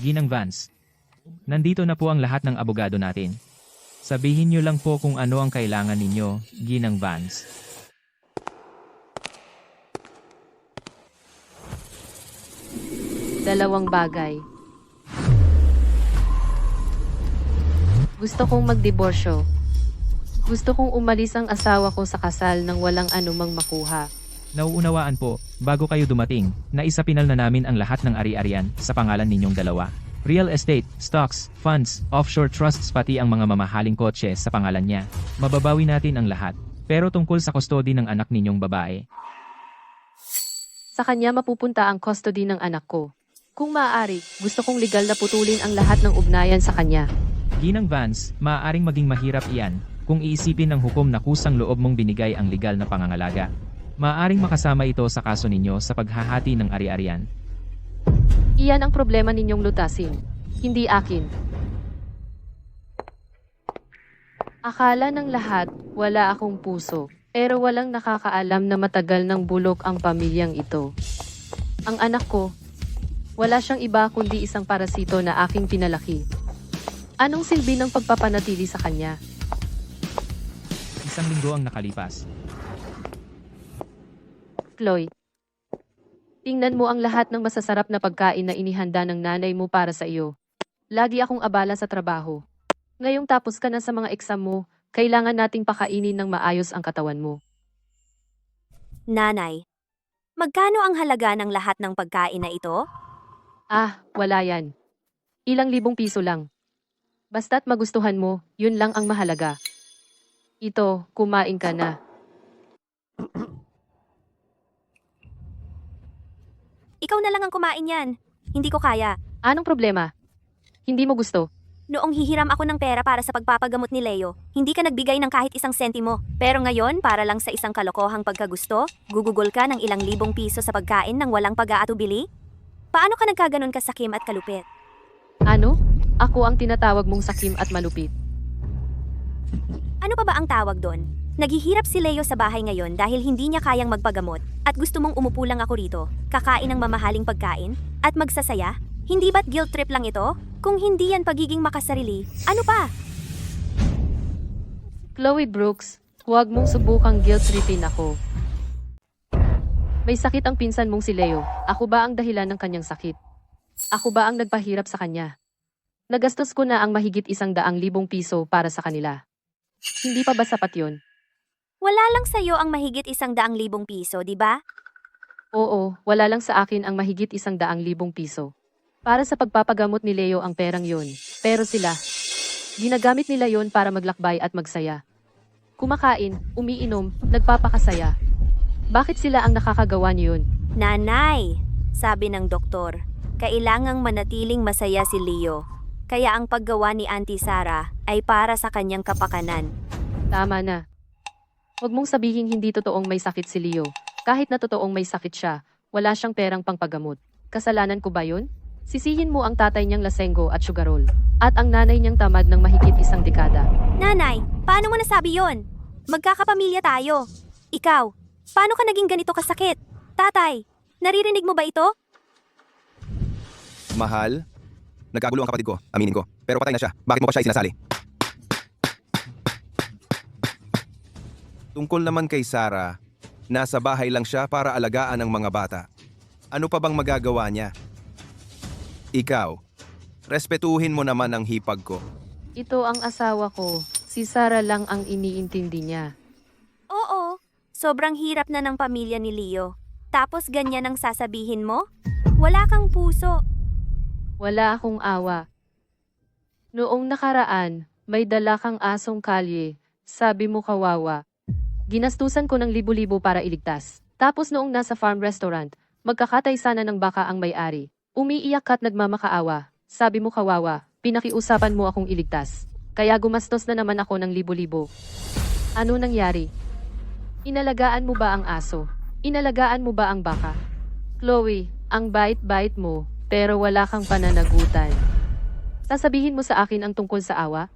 Ginang Vance. Nandito na po ang lahat ng abogado natin. Sabihin niyo lang po kung ano ang kailangan ninyo, Ginang Vance. Dalawang bagay. Gusto kong magdiborsyo. Gusto kong umalis ang asawa ko sa kasal nang walang anumang makuha. Nauunawaan po, bago kayo dumating, naisapinal na namin ang lahat ng ari-arian sa pangalan ninyong dalawa. Real estate, stocks, funds, offshore trusts pati ang mga mamahaling kotse sa pangalan niya. Mababawi natin ang lahat. Pero tungkol sa custody ng anak ninyong babae. Sa kanya mapupunta ang custody ng anak ko. Kung maaari, gusto kong legal na putulin ang lahat ng ugnayan sa kanya. Ginang Vance, maaaring maging mahirap iyan kung iisipin ng hukom na kusang loob mong binigay ang legal na pangangalaga. Maaaring makasama ito sa kaso ninyo sa paghahati ng ari-arian. Iyan ang problema ninyong lutasin, hindi akin. Akala ng lahat, wala akong puso, pero walang nakakaalam na matagal ng bulok ang pamilyang ito. Ang anak ko, wala siyang iba kundi isang parasito na aking pinalaki. Anong silbi ng pagpapanatili sa kanya? Isang linggo ang nakalipas. Chloe, tingnan mo ang lahat ng masasarap na pagkain na inihanda ng nanay mo para sa iyo. Lagi akong abala sa trabaho. Ngayong tapos ka na sa mga exam mo, kailangan nating pakainin ng maayos ang katawan mo. Nanay, magkano ang halaga ng lahat ng pagkain na ito? Ah, wala yan. Ilang libong piso lang. Basta't magustuhan mo, yun lang ang mahalaga. Ito, kumain ka na. Ikaw na lang ang kumain yan. Hindi ko kaya. Anong problema? Hindi mo gusto? Noong hihiram ako ng pera para sa pagpapagamot ni Leo, hindi ka nagbigay ng kahit isang sentimo. Pero ngayon, para lang sa isang kalokohang pagkagusto, gugugol ka ng ilang libong piso sa pagkain ng walang pag-aatubili? Paano ka nagkaganon kasakim at kalupit? Ano? Ako ang tinatawag mong sakim at malupit. Ano pa ba ang tawag doon? Naghihirap si Leo sa bahay ngayon dahil hindi niya kayang magpagamot at gusto mong umupo lang ako rito, kakain ng mamahaling pagkain, at magsasaya? Hindi ba't guilt trip lang ito? Kung hindi yan pagiging makasarili, ano pa? Chloe Brooks, huwag mong subukang guilt-trippin ako. May sakit ang pinsan mong si Leo. Ako ba ang dahilan ng kanyang sakit? Ako ba ang nagpahirap sa kanya? Nagastos ko na ang mahigit 100,000 piso para sa kanila. Hindi pa ba sapat yun? Wala lang sa'yo ang mahigit 100,000 piso, di ba? Oo, wala lang sa akin ang mahigit 100,000 piso. Para sa pagpapagamot ni Leo ang perang yon. Pero sila, ginagamit nila yon para maglakbay at magsaya. Kumakain, umiinom, nagpapakasaya. Bakit sila ang nakakagawa niyon? Nanay, sabi ng doktor, kailangang manatiling masaya si Leo. Kaya ang paggawa ni Auntie Sarah ay para sa kanyang kapakanan. Tama na. Huwag mong sabihin hindi totoong may sakit si Leo. Kahit na totoong may sakit siya, wala siyang perang pangpagamot. Kasalanan ko ba yun? Sisihin mo ang tatay niyang lasenggo at sugarol. At ang nanay niyang tamad ng mahigit 1 dekada. Nanay, paano mo nasabi yon? Magkakapamilya tayo. Ikaw, paano ka naging ganito kasakit? Tatay, naririnig mo ba ito? Mahal, nagkagulo ang kapatid ko, aminin ko. Pero patay na siya. Bakit mo pa siya isinasali? Tungkol naman kay Sarah, nasa bahay lang siya para alagaan ang mga bata. Ano pa bang magagawa niya? Ikaw, respetuhin mo naman ang hipag ko. Ito ang asawa ko. Si Sarah lang ang iniintindi niya. Oo, sobrang hirap na ng pamilya ni Leo. Tapos ganyan ang sasabihin mo? Wala kang puso. Wala akong awa. Noong nakaraan, may dala kang asong kalye. Sabi mo kawawa. Ginastusan ko ng libo-libo para iligtas. Tapos noong nasa farm restaurant, magkakatay sana ng baka ang may-ari. Umiiyak ka't nagmamakaawa. Sabi mo kawawa, pinakiusapan mo akong iligtas. Kaya gumastos na naman ako ng libo-libo. Ano nangyari? Inalagaan mo ba ang aso? Inalagaan mo ba ang baka? Chloe, ang bait-bait mo, pero wala kang pananagutan. Sasabihin mo sa akin ang tungkol sa awa?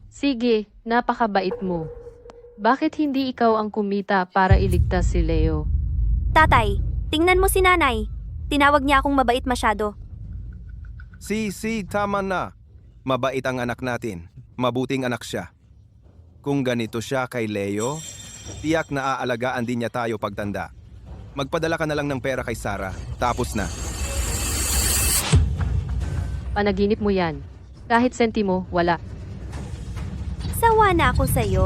Sige, napakabait mo. Bakit hindi ikaw ang kumita para iligtas si Leo? Tatay, tingnan mo si nanay. Tinawag niya akong mabait masyado. Tama na. Mabait ang anak natin. Mabuting anak siya. Kung ganito siya kay Leo, tiyak na aalagaan din niya tayo pagtanda. Magpadala ka na lang ng pera kay Sarah. Tapos na. Panaginip mo yan. Kahit sentimo, wala. Sawa na ako sa'yo.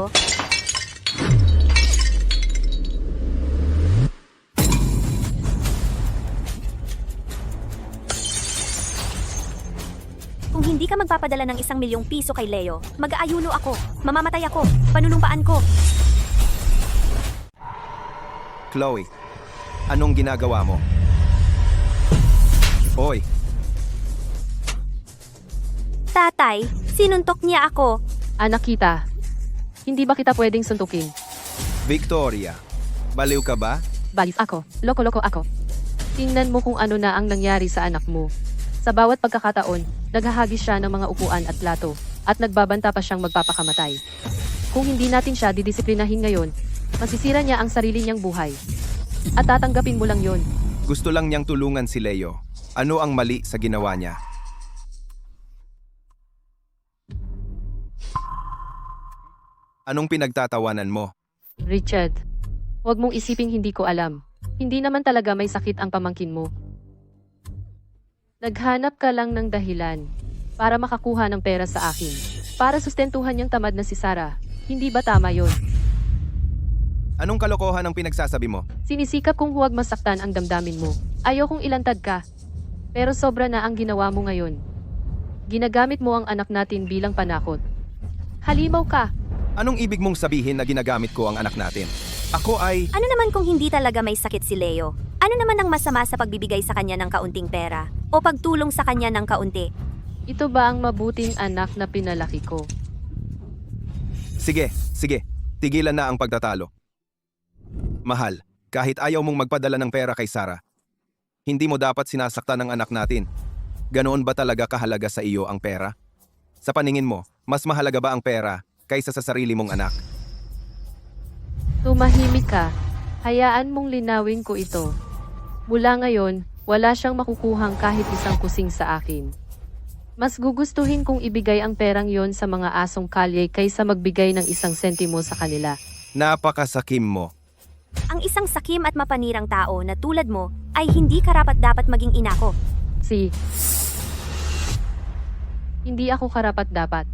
Kung hindi ka magpapadala ng 1,000,000 piso kay Leo, mag-aayuno ako, mamamatay ako, panunumpaan ko. Chloe, anong ginagawa mo? Hoy, Tatay, sinuntok niya ako. Anak kita, hindi ba kita pwedeng suntukin? Victoria, baliw ka ba? Balis ako, loko-loko ako. Tingnan mo kung ano na ang nangyari sa anak mo. Sa bawat pagkakataon, naghahagis siya ng mga upuan at plato, at nagbabanta pa siyang magpapakamatay. Kung hindi natin siya didisiplinahin ngayon, masisira niya ang sarili niyang buhay. At tatanggapin mo lang yon. Gusto lang niyang tulungan si Leo. Ano ang mali sa ginawa niya? Anong pinagtatawanan mo? Richard, huwag mong isiping hindi ko alam. Hindi naman talaga may sakit ang pamangkin mo. Naghanap ka lang ng dahilan para makakuha ng pera sa akin. Para sustentuhan niyang tamad na si Sarah. Hindi ba tama yon? Anong kalokohan ang pinagsasabi mo? Sinisikap kong huwag masaktan ang damdamin mo. Ayokong ilantad ka. Pero sobra na ang ginawa mo ngayon. Ginagamit mo ang anak natin bilang panakot. Halimaw ka. Anong ibig mong sabihin na ginagamit ko ang anak natin? Ako ay... Ano naman kung hindi talaga may sakit si Leo? Ano naman ang masama sa pagbibigay sa kanya ng kaunting pera? O pagtulong sa kanya ng kaunti? Ito ba ang mabuting anak na pinalaki ko? Sige. Tigilan na ang pagtatalo. Mahal, kahit ayaw mong magpadala ng pera kay Sarah, hindi mo dapat sinasaktan ang anak natin. Ganoon ba talaga kahalaga sa iyo ang pera? Sa paningin mo, mas mahalaga ba ang pera kaysa sa sarili mong anak? Tumahimik ka. Hayaan mong linawin ko ito. Mula ngayon, wala siyang makukuhang kahit isang kusing sa akin. Mas gugustuhin kong ibigay ang perang yon sa mga asong kalye kaysa magbigay ng 1 sentimo sa kanila. Napakasakim mo. Ang isang sakim at mapanirang tao na tulad mo ay hindi karapat-dapat maging ina ko. Hindi ako karapat-dapat.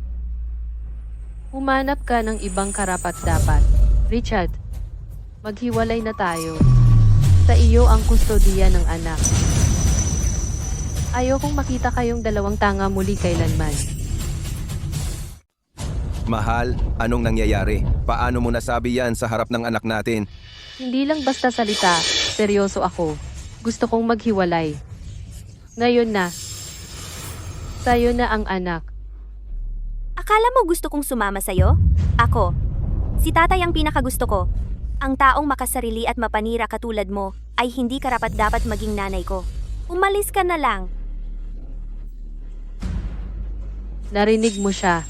Humanap ka ng ibang karapat-dapat. Richard, maghiwalay na tayo. Sa iyo ang kustodiya ng anak. Ayokong makita kayong dalawang tanga muli kailanman. Mahal, anong nangyayari? Paano mo nasabi yan sa harap ng anak natin? Hindi lang basta salita, seryoso ako. Gusto kong maghiwalay. Ngayon na. Sa'yo na ang anak. Akala mo gusto kong sumama sa'yo? Ako. Si tatay ang pinakagusto ko. Ang taong makasarili at mapanira katulad mo ay hindi karapat-dapat maging nanay ko. Umalis ka na lang. Narinig mo siya.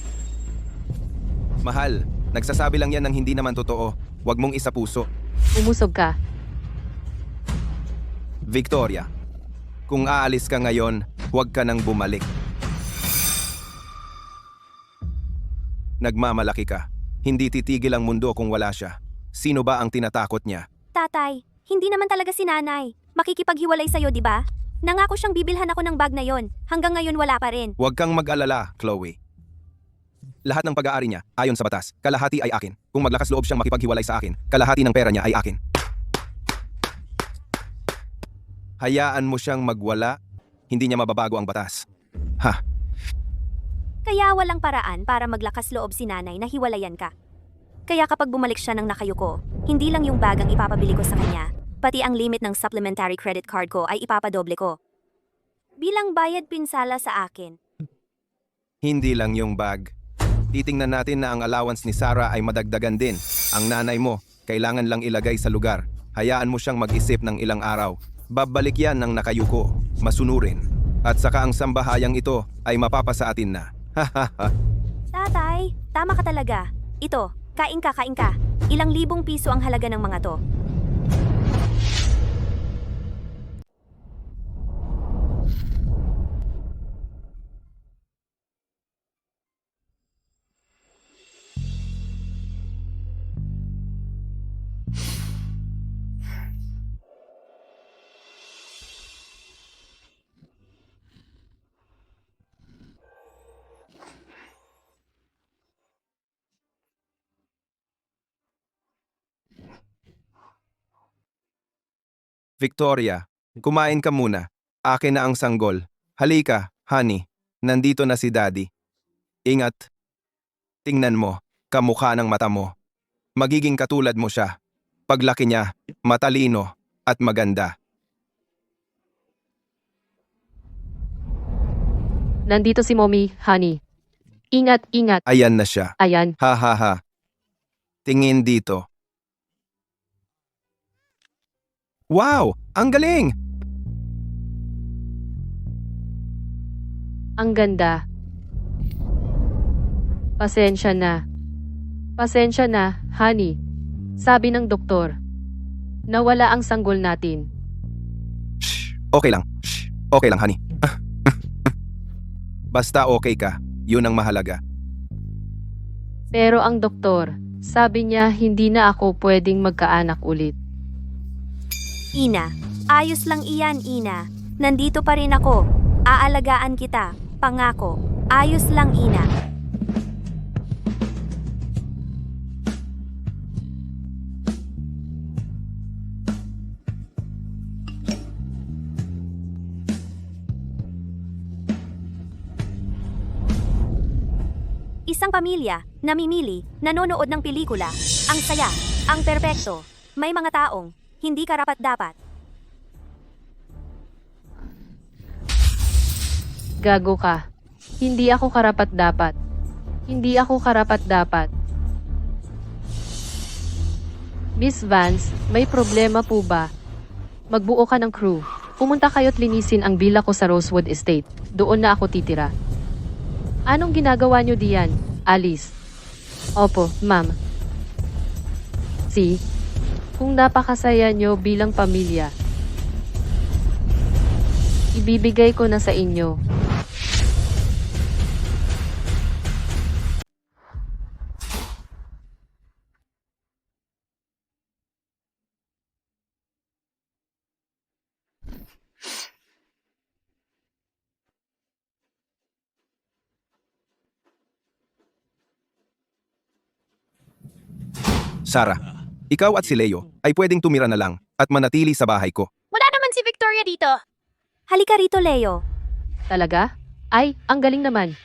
Mahal, nagsasabi lang yan ng hindi naman totoo. Huwag mong isapuso. Umusog ka. Victoria, kung aalis ka ngayon, huwag ka nang bumalik. Nagmamalaki ka. Hindi titigil ang mundo kung wala siya. Sino ba ang tinatakot niya? Tatay, hindi naman talaga si nanay. Makikipaghiwalay sa'yo, di ba? Nangako siyang bibilhan ako ng bag na yon. Hanggang ngayon wala pa rin. Huwag kang mag-alala, Chloe. Lahat ng pag-aari niya, ayon sa batas, kalahati ay akin. Kung maglakas loob siyang makipaghiwalay sa akin, kalahati ng pera niya ay akin. Hayaan mo siyang magwala, hindi niya mababago ang batas. Ha? Kaya walang paraan para maglakas loob si nanay na hiwalayan ka. Kaya kapag bumalik siya ng nakayuko, hindi lang yung bag ang ipapabili ko sa kanya, pati ang limit ng supplementary credit card ko ay ipapadoble ko. Bilang bayad pinsala sa akin. Hindi lang yung bag. Titingnan natin na ang allowance ni Sarah ay madagdagan din. Ang nanay mo, kailangan lang ilagay sa lugar. Hayaan mo siyang mag-isip ng ilang araw. Babalik yan ng nakayuko, masunurin. At saka ang sambahayang ito ay mapapasa atin na. Tatay, tama ka talaga. Ito, kain ka. Ilang libong piso ang halaga ng mga to. Victoria, kumain ka muna. Akin na ang sanggol. Halika, honey. Nandito na si Daddy. Ingat. Tingnan mo, kamukha ng mata mo. Magiging katulad mo siya. Paglaki niya, matalino at maganda. Nandito si Mommy, honey. Ingat, ingat. Ayan na siya. Ayan. Ha ha ha. Tingin dito. Wow! Ang galing! Ang ganda. Pasensya na. Pasensya na, honey. Sabi ng doktor. Nawala ang sanggol natin. Shh, okay lang. Shh, okay lang, honey. Basta okay ka, yun ang mahalaga. Pero ang doktor, sabi niya hindi na ako pwedeng magkaanak ulit. Ina, ayos lang iyan, Ina. Nandito pa rin ako. Aalagaan kita. Pangako. Ayos lang, Ina. Isang pamilya, namimili, nanonood ng pelikula. Ang saya, ang perpekto. May mga taong hindi karapat-dapat. Gago ka. Hindi ako karapat-dapat. Hindi ako karapat-dapat. Miss Vance, may problema po ba? Magbuo ka ng crew. Pumunta kayo't linisin ang villa ko sa Rosewood Estate. Doon na ako titira. Anong ginagawa nyo diyan, Alice? Opo, ma'am. See? Kung napakasaya nyo bilang pamilya, ibibigay ko na sa inyo. Sarah, ikaw at si Leo ay pwedeng tumira na lang at manatili sa bahay ko. Wala naman si Victoria dito. Halika rito, Leo. Talaga? Ay, ang galing naman.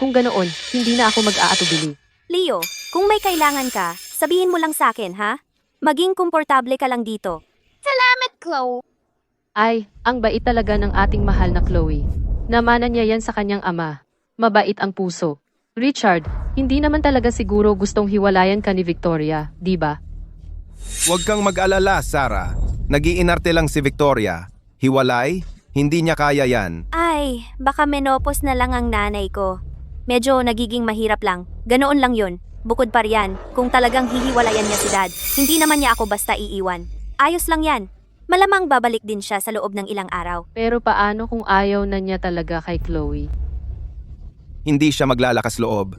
Kung ganoon, hindi na ako mag-aatubili. Leo, kung may kailangan ka, sabihin mo lang sa akin, ha? Maging komportable ka lang dito. Salamat, Chloe. Ay, ang bait talaga ng ating mahal na Chloe. Namana niya yan sa kanyang ama. Mabait ang puso. Richard, hindi naman talaga siguro gustong hiwalayan ka ni Victoria, di ba? Huwag kang mag-alala, Sarah. Nag-iinarte lang si Victoria. Hiwalay? Hindi niya kaya yan. Ay, baka menopause na lang ang nanay ko. Medyo nagiging mahirap lang. Ganoon lang yun. Bukod pa riyan, kung talagang hihiwalayan niya si Dad, hindi naman niya ako basta iiwan. Ayos lang yan. Malamang babalik din siya sa loob ng ilang araw. Pero paano kung ayaw na niya talaga kay Chloe? Hindi siya maglalakas loob.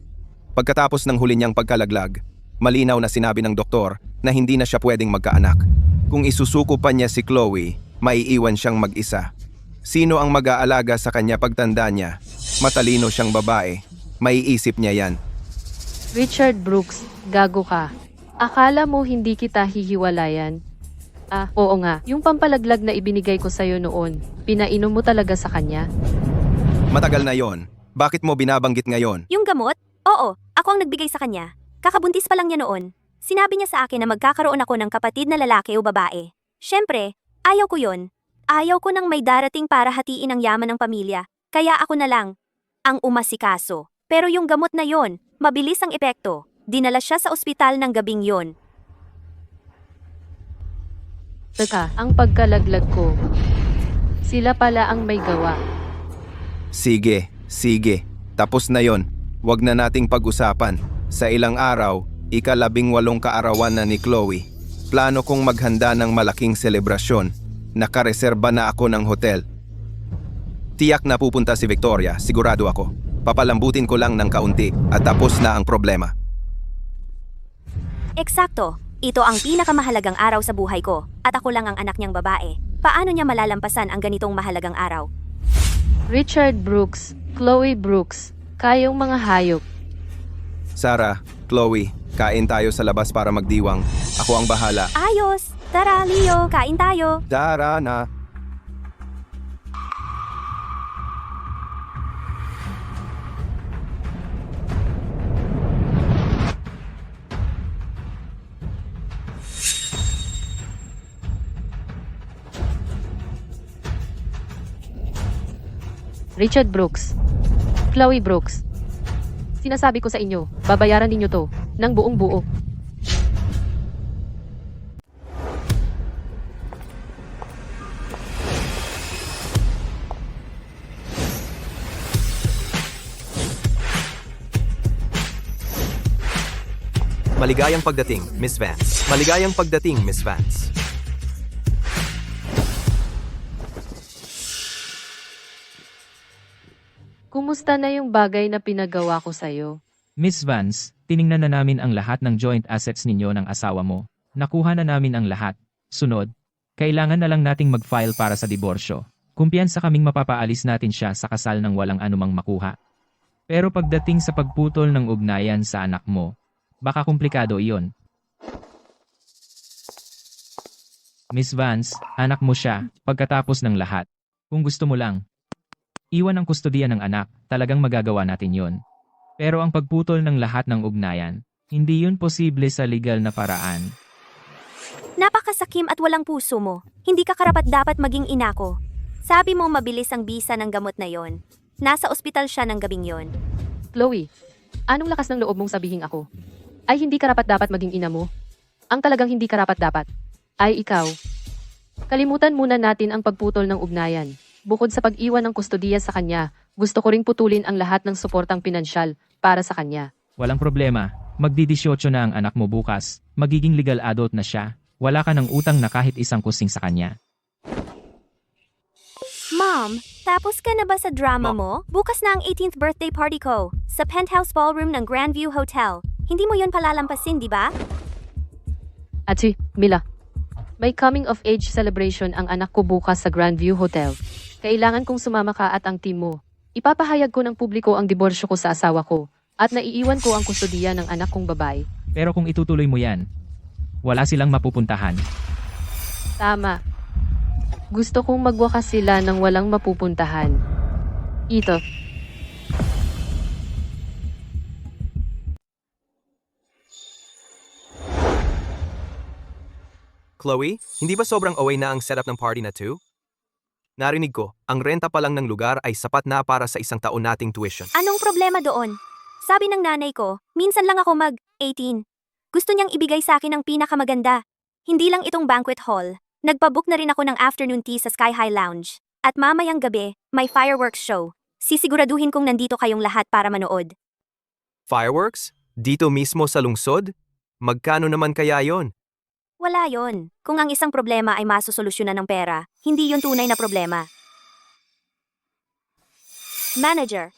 Pagkatapos ng huli niyang pagkalaglag, malinaw na sinabi ng doktor na hindi na siya pwedeng magkaanak. Kung isusuko pa niya si Chloe, maiiwan siyang mag-isa. Sino ang mag-aalaga sa kanya pagtanda niya? Matalino siyang babae. Maiisip niya yan. Richard Brooks, gago ka. Akala mo hindi kita hihiwalayan? Ah, oo nga. Yung pampalaglag na ibinigay ko sa'yo noon, pinainom mo talaga sa kanya? Matagal na yon. Bakit mo binabanggit ngayon? Yung gamot? Oo, ako ang nagbigay sa kanya. Kakabuntis pa lang niya noon. Sinabi niya sa akin na magkakaroon ako ng kapatid na lalaki o babae. Siyempre, ayaw ko yon. Ayaw ko nang may darating para hatiin ang yaman ng pamilya. Kaya ako na lang ang umasikaso. Pero yung gamot na yon, mabilis ang epekto. Dinala siya sa ospital ng gabing yon. Teka, ang pagkalaglag ko. Sila pala ang may gawa. Sige. Tapos na yon. Huwag na nating pag-usapan. Sa ilang araw, ika-18 kaarawan na ni Chloe. Plano kong maghanda ng malaking selebrasyon. Nakareserba na ako ng hotel. Tiyak na pupunta si Victoria, sigurado ako. Papalambutin ko lang ng kaunti at tapos na ang problema. Eksakto. Ito ang pinakamahalagang araw sa buhay ko at ako lang ang anak niyang babae. Paano niya malalampasan ang ganitong mahalagang araw? Richard Brooks, Chloe Brooks, kayong mga hayop. Sarah, Chloe, kain tayo sa labas para magdiwang. Ako ang bahala. Ayos! Tara, Leo, kain tayo. Dara na. Richard Brooks. Chloe Brooks. Sinasabi ko sa inyo, babayaran ninyo to ng buong buo. Maligayang pagdating, Miss Vance. Maligayang pagdating, Miss Vance. Kumusta na yung bagay na pinagawa ko sa'yo? Miss Vance, tiningnan na namin ang lahat ng joint assets ninyo ng asawa mo. Nakuha na namin ang lahat. Sunod, kailangan na lang nating mag-file para sa diborsyo. Kumpiyansa kaming mapapaalis natin siya sa kasal ng walang anumang makuha. Pero pagdating sa pagputol ng ugnayan sa anak mo, baka komplikado iyon. Miss Vance, anak mo siya, pagkatapos ng lahat. Kung gusto mo lang, iwan ang kustodiya ng anak, talagang magagawa natin yon. Pero ang pagputol ng lahat ng ugnayan, hindi yun posible sa legal na paraan. Napakasakim at walang puso mo. Hindi ka karapat-dapat maging ina ko. Sabi mo mabilis ang bisa ng gamot na yon. Nasa ospital siya ng gabing yon. Chloe, anong lakas ng loob mong sabihin ako? Ay hindi karapat-dapat maging ina mo? Ang talagang hindi karapat-dapat ay ikaw. Kalimutan muna natin ang pagputol ng ugnayan. Bukod sa pag-iwan ng kustodiya sa kanya, gusto ko ring putulin ang lahat ng suportang pinansyal para sa kanya. Walang problema, magdi-18 na ang anak mo bukas, magiging legal adult na siya, wala ka ng utang na kahit isang kusing sa kanya. Mom, tapos ka na ba sa drama mo? Bukas na ang 18th birthday party ko sa penthouse ballroom ng Grandview Hotel. Hindi mo yon palalampasin, di ba? At si Mila, may coming of age celebration ang anak ko bukas sa Grandview Hotel. Kailangan kong sumama ka at ang team mo. Ipapahayag ko ng publiko ang diborsyo ko sa asawa ko at naiiwan ko ang kustodiya ng anak kong babae. Pero kung itutuloy mo yan, wala silang mapupuntahan. Tama. Gusto kong magwakas sila ng walang mapupuntahan. Ito. Chloe, hindi ba sobrang away na ang setup ng party na to? Narinig ko, ang renta pa lang ng lugar ay sapat na para sa isang taon nating tuition. Anong problema doon? Sabi ng nanay ko, minsan lang ako mag-18. Gusto niyang ibigay sa akin ang pinakamaganda. Hindi lang itong banquet hall. Nagpabook na rin ako ng afternoon tea sa Sky High Lounge. At mamayang gabi, may fireworks show. Sisiguraduhin kong nandito kayong lahat para manood. Fireworks? Dito mismo sa lungsod? Magkano naman kaya yon? Wala yon. Kung ang isang problema ay masosolusyonan ng pera, hindi yon tunay na problema. Manager.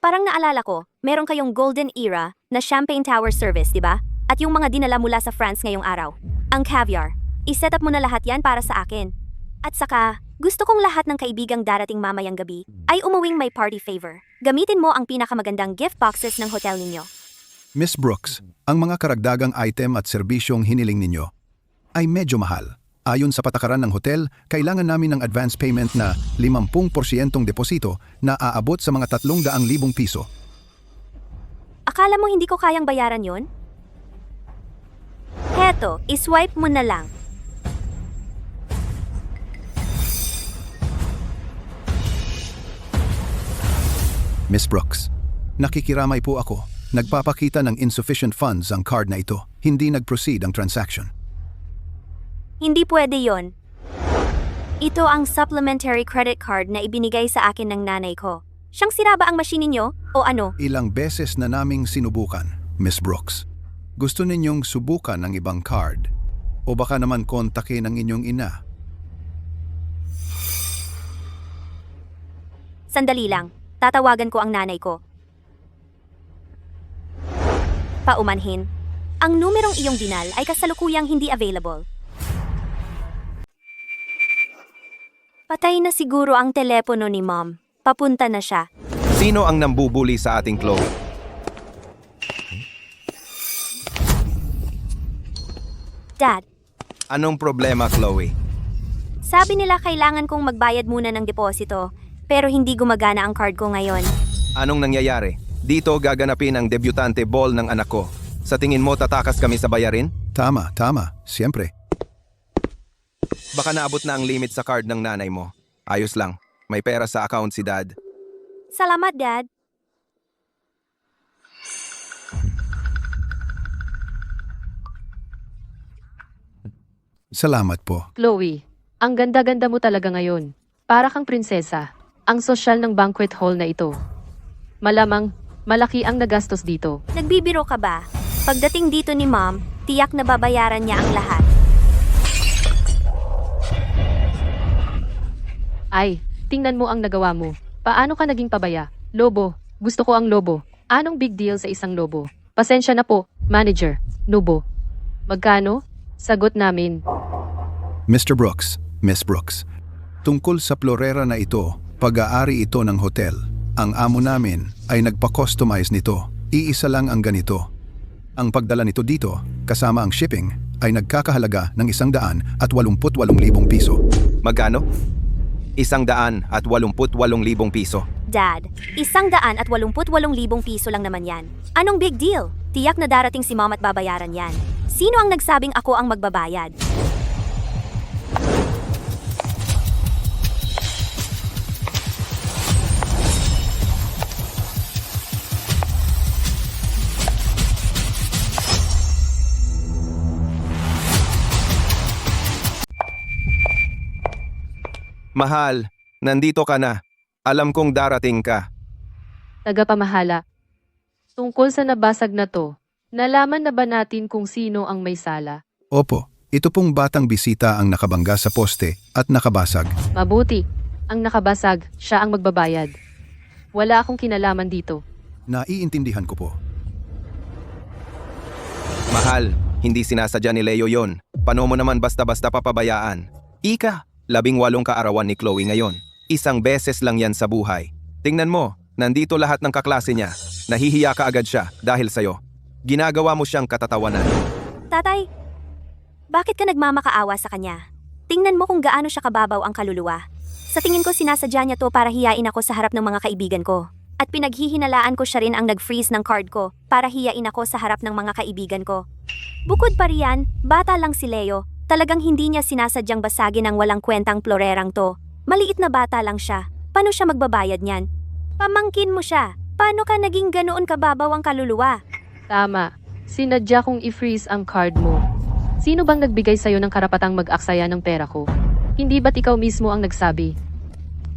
Parang naalala ko, meron kayong golden era na champagne tower service, di ba? At yung mga dinala mula sa France ngayong araw. Ang caviar. I-set up mo na lahat yan para sa akin. At saka, gusto kong lahat ng kaibigang darating mamayang gabi ay umuwing may party favor. Gamitin mo ang pinakamagandang gift boxes ng hotel ninyo. Miss Brooks, ang mga karagdagang item at serbisyong hiniling ninyo ay medyo mahal. Ayon sa patakaran ng hotel, kailangan namin ng advance payment na 50% deposito na aabot sa mga 300,000 piso. Akala mo hindi ko kayang bayaran yon? Heto, iswipe mo na lang. Miss Brooks, nakikiramay po ako. Nagpapakita ng insufficient funds ang card na ito. Hindi nag-proceed ang transaction. Hindi pwede yon. Ito ang supplementary credit card na ibinigay sa akin ng nanay ko. Siyang sira ba ang machine ninyo? O ano? Ilang beses na naming sinubukan, Miss Brooks. Gusto ninyong subukan ng ibang card? O baka naman kontakin ang inyong ina? Sandali lang. Tatawagan ko ang nanay ko. Paumanhin. Ang numerong iyong dinal ay kasalukuyang hindi available. Patay na siguro ang telepono ni Mom. Papunta na siya. Sino ang nambubuli sa ating Chloe? Dad, Anong problema, Chloe? sabi nila kailangan kong magbayad muna ng deposito, pero hindi gumagana ang card ko ngayon. Anong nangyayari? Dito gaganapin ang debutante ball ng anak ko. Sa tingin mo tatakas kami sa bayarin? Tama, siyempre. Baka naabot na ang limit sa card ng nanay mo. Ayos lang. May pera sa account si Dad. Salamat, Dad. Salamat po. Chloe, ang ganda-ganda mo talaga ngayon. Para kang prinsesa. Ang sosyal ng banquet hall na ito. Malamang, malaki ang nagastos dito. Nagbibiro ka ba? Pagdating dito ni Mom, tiyak na babayaran niya ang lahat. Ay, tingnan mo ang nagawa mo. Paano ka naging pabaya? Lobo, gusto ko ang lobo. Anong big deal sa isang lobo? Pasensya na po, manager. Lobo. Magkano? Sagot namin. Mr. Brooks, Miss Brooks, tungkol sa florera na ito, pag-aari ito ng hotel. Ang amo namin ay nagpa-customize nito. Iisa lang ang ganito. Ang pagdala nito dito, kasama ang shipping, ay nagkakahalaga ng 188,000 piso. Magkano? 188,000 piso. Dad, 188,000 piso lang naman yan. Anong big deal? Tiyak na darating si Mom at babayaran yan. Sino ang nagsabing ako ang magbabayad? Mahal, nandito ka na. Alam kong darating ka. Tagapamahala. Tungkol sa nabasag na to, nalaman na ba natin kung sino ang may sala? Opo, ito pong batang bisita ang nakabangga sa poste at nakabasag. Mabuti. Ang nakabasag, siya ang magbabayad. Wala akong kinalaman dito. Naiintindihan ko po. Mahal, hindi sinasadya ni Leo yon. Paano mo naman basta-basta papabayaan? Ika, 18 kaarawan ni Chloe ngayon. Isang beses lang yan sa buhay. Tingnan mo, nandito lahat ng kaklase niya. Nahihiya ka agad siya dahil sa'yo. Ginagawa mo siyang katatawanan. Tatay, bakit ka nagmamakaawa sa kanya? Tingnan mo kung gaano siya kababaw ang kaluluwa. Sa tingin ko sinasadya niya to para hiyain ako sa harap ng mga kaibigan ko. At pinaghihinalaan ko siya rin ang nag-freeze ng card ko para hiyain ako sa harap ng mga kaibigan ko. Bukod pa riyan, bata lang si Leo. Talagang hindi niya sinasadyang basagin ang walang kwentang florerang to. Maliit na bata lang siya. Paano siya magbabayad niyan? Pamangkin mo siya. Paano ka naging ganoon kababaw ang kaluluwa? Tama. Sinadya kong i-freeze ang card mo. Sino bang nagbigay sa'yo ng karapatang mag-aksaya ng pera ko? Hindi ba't ikaw mismo ang nagsabi?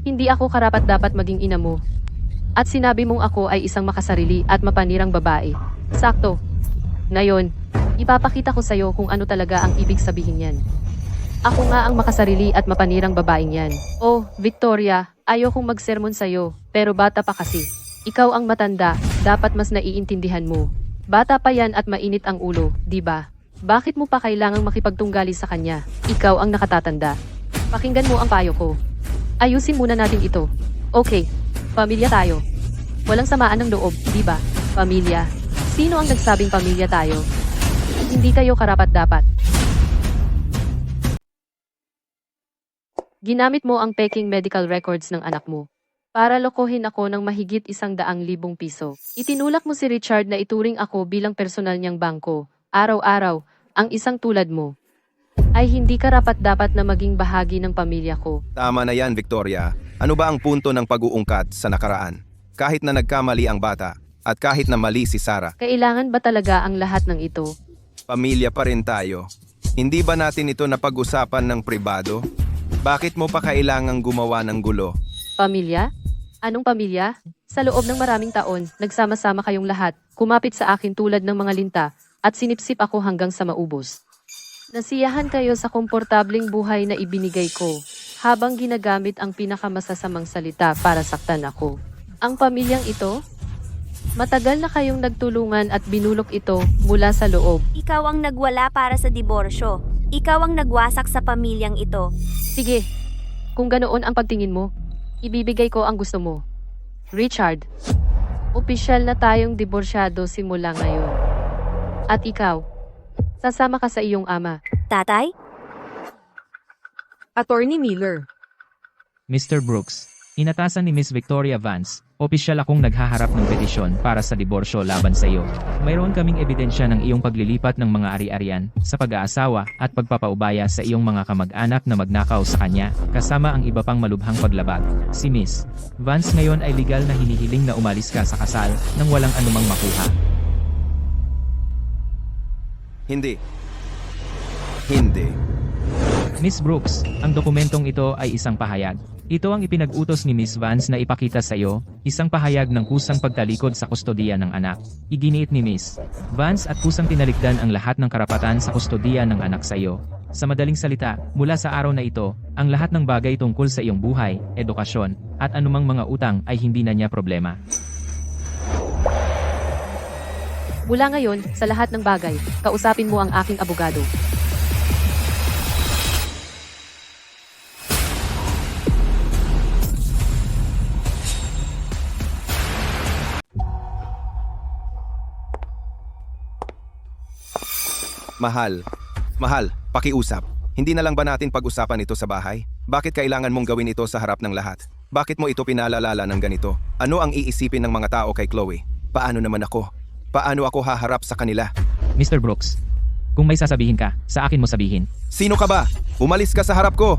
Hindi ako karapat-dapat maging ina mo. At sinabi mong ako ay isang makasarili at mapanirang babae. Sakto. Ngayon, ipapakita ko sa'yo kung ano talaga ang ibig sabihin yan. Ako nga ang makasarili at mapanirang babaeng yan. Oh, Victoria, ayokong magsermon sa'yo, pero bata pa kasi. Ikaw ang matanda, dapat mas naiintindihan mo. Bata pa yan at mainit ang ulo, di ba? Bakit mo pa kailangang makipagtunggali sa kanya? Ikaw ang nakatatanda. Pakinggan mo ang payo ko. Ayusin muna natin ito. Okay, pamilya tayo. Walang samaan ng loob, di ba? Pamilya. Sino ang nagsabing pamilya tayo? Hindi kayo karapat-dapat. Ginamit mo ang peking medical records ng anak mo para lokohin ako ng mahigit 100,000 piso. Itinulak mo si Richard na ituring ako bilang personal niyang bangko. Araw-araw, ang isang tulad mo ay hindi karapat-dapat na maging bahagi ng pamilya ko. Tama na yan, Victoria. Ano ba ang punto ng pag-uungkat sa nakaraan? Kahit na nagkamali ang bata at kahit na mali si Sarah, Kailangan ba talaga ang lahat ng ito? pamilya pa rin tayo. Hindi ba natin ito napag-usapan ng pribado? Bakit mo pa kailangang gumawa ng gulo? Pamilya? Anong pamilya? Sa loob ng maraming taon, nagsama-sama kayong lahat, kumapit sa akin tulad ng mga linta, at sinipsip ako hanggang sa maubos. Nasiyahan kayo sa komportabling buhay na ibinigay ko, habang ginagamit ang pinakamasasamang salita para saktan ako. Ang pamilyang ito? Matagal na kayong nagtulungan at binulok ito mula sa loob. Ikaw ang nagwala para sa diborsyo. Ikaw ang nagwasak sa pamilyang ito. Sige, kung ganoon ang pagtingin mo, ibibigay ko ang gusto mo. Richard, opisyal na tayong diborsyado simula ngayon. At ikaw, sasama ka sa iyong ama. Tatay? Attorney Miller. Mr. Brooks, inatasan ni Miss Victoria Vance, opisyal akong naghaharap ng petisyon para sa diborsyo laban sa iyo. Mayroon kaming ebidensya ng iyong paglilipat ng mga ari-arian sa pag-aasawa at pagpapaubaya sa iyong mga kamag-anak na magnakaw sa kanya, kasama ang iba pang malubhang paglabag. Si Miss Vance ngayon ay legal na hinihiling na umalis ka sa kasal nang walang anumang makuha. Hindi. Hindi. Miss Brooks, ang dokumentong ito ay isang pahayag. Ito ang ipinag-utos ni Miss Vance na ipakita sa iyo, isang pahayag ng kusang pagtalikod sa kustodiya ng anak. Iginiit ni Miss Vance at kusang tinalikdan ang lahat ng karapatan sa kustodiya ng anak sa iyo. Sa madaling salita, mula sa araw na ito, ang lahat ng bagay tungkol sa iyong buhay, edukasyon, at anumang mga utang ay hindi na niya problema. Mula ngayon, sa lahat ng bagay, kausapin mo ang aking abogado. Mahal, pakiusap. Hindi na lang ba natin pag-usapan ito sa bahay? Bakit kailangan mong gawin ito sa harap ng lahat? Bakit mo ito pinalalala ng ganito? Ano ang iisipin ng mga tao kay Chloe? Paano naman ako? Paano ako haharap sa kanila? Mr. Brooks, kung may sasabihin ka, sa akin mo sabihin. Sino ka ba? Umalis ka sa harap ko!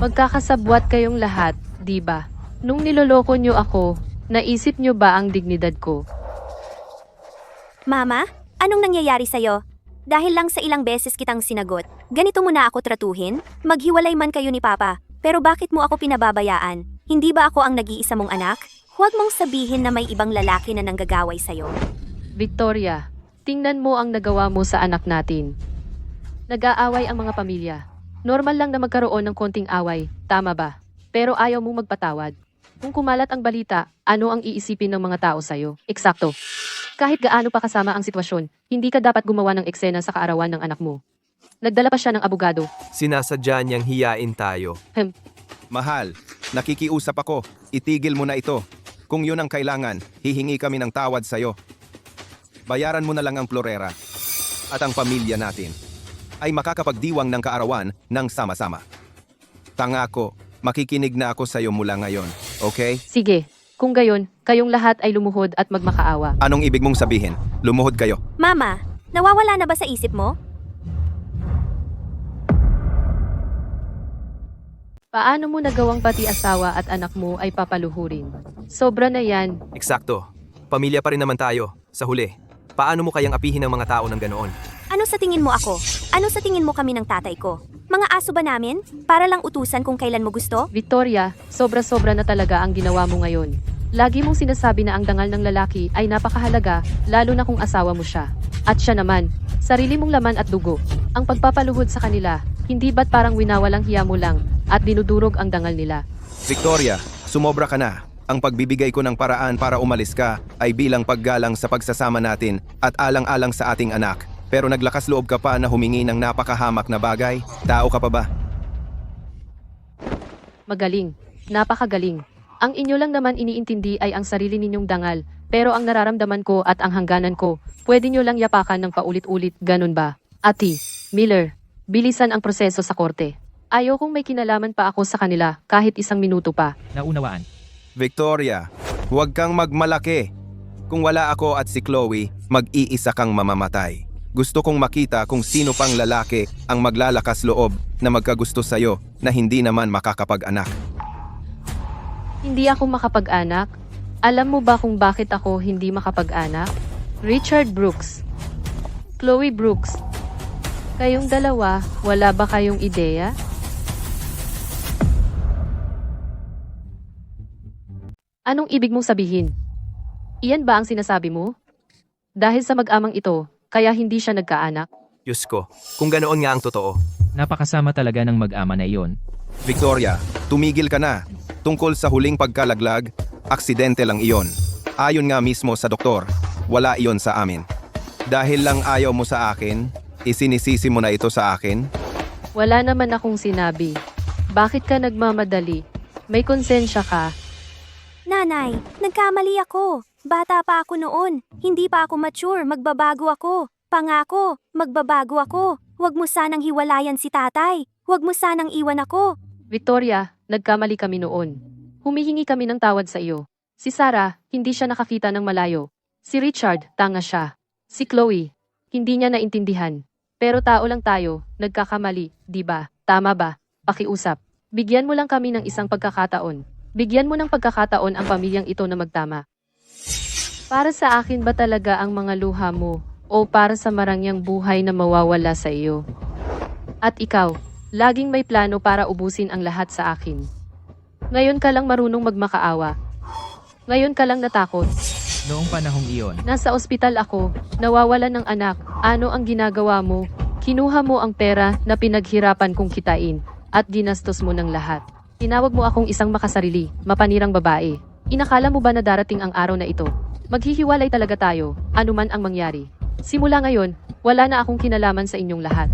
Magkakasabwat kayong lahat, di ba? Nung niloloko nyo ako, naisip nyo ba ang dignidad ko? Mama, anong nangyayari sa'yo? Dahil lang sa ilang beses kitang sinagot, ganito mo na ako tratuhin? Maghiwalay man kayo ni Papa, pero bakit mo ako pinababayaan? Hindi ba ako ang nag-iisa mong anak? Huwag mong sabihin na may ibang lalaki na nanggagaway sa'yo. Victoria, tingnan mo ang nagawa mo sa anak natin. Nag-aaway ang mga pamilya. Normal lang na magkaroon ng konting away, tama ba? Pero ayaw mong magpatawad. Kung kumalat ang balita, ano ang iisipin ng mga tao sa'yo? Eksakto. Kahit gaano pa kasama ang sitwasyon, hindi ka dapat gumawa ng eksena sa kaarawan ng anak mo. Nagdala pa siya ng abogado. Sinasadya niyang hiyain tayo. Mahal, nakikiusap ako. Itigil mo na ito. Kung yun ang kailangan, hihingi kami ng tawad sa'yo. Bayaran mo na lang ang florera. At ang pamilya natin ay makakapagdiwang ng kaarawan ng sama-sama. Tangako, makikinig na ako sa'yo mula ngayon, okay? Sige, kung gayon, kayong lahat ay lumuhod at magmakaawa. Anong ibig mong sabihin? Lumuhod kayo. Mama, nawawala na ba sa isip mo? Paano mo nagawang pati asawa at anak mo ay papaluhurin? Sobra na yan. Eksakto. Pamilya pa rin naman tayo. Sa huli, paano mo kayang apihin ng mga tao ng ganoon? Ano sa tingin mo ako? Ano sa tingin mo kami ng tatay ko? Mga aso ba namin? Para lang utusan kung kailan mo gusto? Victoria, sobra-sobra na talaga ang ginawa mo ngayon. Lagi mong sinasabi na ang dangal ng lalaki ay napakahalaga, lalo na kung asawa mo siya. At siya naman, sarili mong laman at dugo. Ang pagpapaluhod sa kanila, hindi ba't parang winawalang hiya mo lang at dinudurog ang dangal nila? Victoria, sumobra ka na. Ang pagbibigay ko ng paraan para umalis ka ay bilang paggalang sa pagsasama natin at alang-alang sa ating anak. Pero naglakas loob ka pa na humingi ng napakahamak na bagay? Tao ka pa ba? Magaling. Napakagaling. Ang inyo lang naman iniintindi ay ang sarili ninyong dangal, pero ang nararamdaman ko at ang hangganan ko, pwede nyo lang yapakan ng paulit-ulit, ganun ba? Ati, Miller, bilisan ang proseso sa korte. Ayokong may kinalaman pa ako sa kanila kahit isang minuto pa. Naunawaan. Victoria, huwag kang magmalaki. Kung wala ako at si Chloe, mag-iisa kang mamamatay. Gusto kong makita kung sino pang lalaki ang maglalakas loob na magkagusto sa'yo na hindi naman makakapag-anak. Hindi ako makapag-anak. Alam mo ba kung bakit ako hindi makapag-anak? Richard Brooks. Chloe Brooks. Kayong dalawa, wala ba kayong ideya? Anong ibig mong sabihin? Iyan ba ang sinasabi mo? Dahil sa mag-amang ito, kaya hindi siya nagkaanak? Diyos ko, kung ganoon nga ang totoo. Napakasama talaga ng mag-ama na iyon. Victoria, tumigil ka na. Tungkol sa huling pagkalaglag, aksidente lang iyon. Ayon nga mismo sa doktor, wala iyon sa amin. Dahil lang ayaw mo sa akin, isinisisi mo na ito sa akin? Wala naman akong sinabi. Bakit ka nagmamadali? May konsensya ka. Nanay, nagkamali ako. Bata pa ako noon. Hindi pa ako mature, magbabago ako. Pangako, magbabago ako. Huwag mo sanang hiwalayan si tatay. Huwag mo sanang iwan ako. Victoria, nagkamali kami noon. Humihingi kami ng tawad sa iyo. Si Sarah, hindi siya nakakita ng malayo. Si Richard, tanga siya. Si Chloe, hindi niya naintindihan. Pero tao lang tayo, nagkakamali, di ba? Tama ba? Pakiusap. Bigyan mo lang kami ng isang pagkakataon. Bigyan mo ng pagkakataon ang pamilyang ito na magtama. Para sa akin ba talaga ang mga luha mo? O para sa marangyang buhay na mawawala sa iyo? At ikaw, laging may plano para ubusin ang lahat sa akin. Ngayon ka lang marunong magmakaawa. Ngayon ka lang natakot. Noong panahong iyon, Nasa ospital ako, nawawalan ng anak. Ano ang ginagawa mo? Kinuha mo ang pera na pinaghirapan kong kitain at ginastos mo ng lahat. Tinawag mo akong isang makasarili, mapanirang babae. Inakala mo ba na darating ang araw na ito? Maghihiwalay talaga tayo, anuman ang mangyari. Simula ngayon, wala na akong kinalaman sa inyong lahat.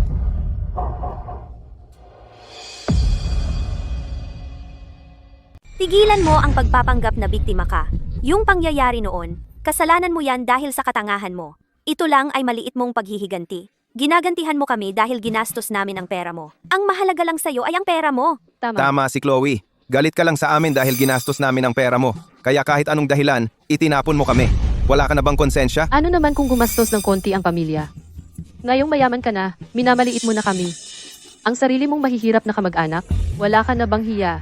Tigilan mo ang pagpapanggap na biktima ka. Yung pangyayari noon, kasalanan mo yan dahil sa katangahan mo. Ito lang ay maliit mong paghihiganti. Ginagantihan mo kami dahil ginastos namin ang pera mo. Ang mahalaga lang sa'yo ay ang pera mo. Tama. Tama si Chloe. Galit ka lang sa amin dahil ginastos namin ang pera mo. Kaya kahit anong dahilan, itinapon mo kami. Wala ka na bang konsensya? Ano naman kung gumastos ng konti ang pamilya? Ngayong mayaman ka na, minamaliit mo na kami. Ang sarili mong mahihirap na kamag-anak, wala ka na bang hiya?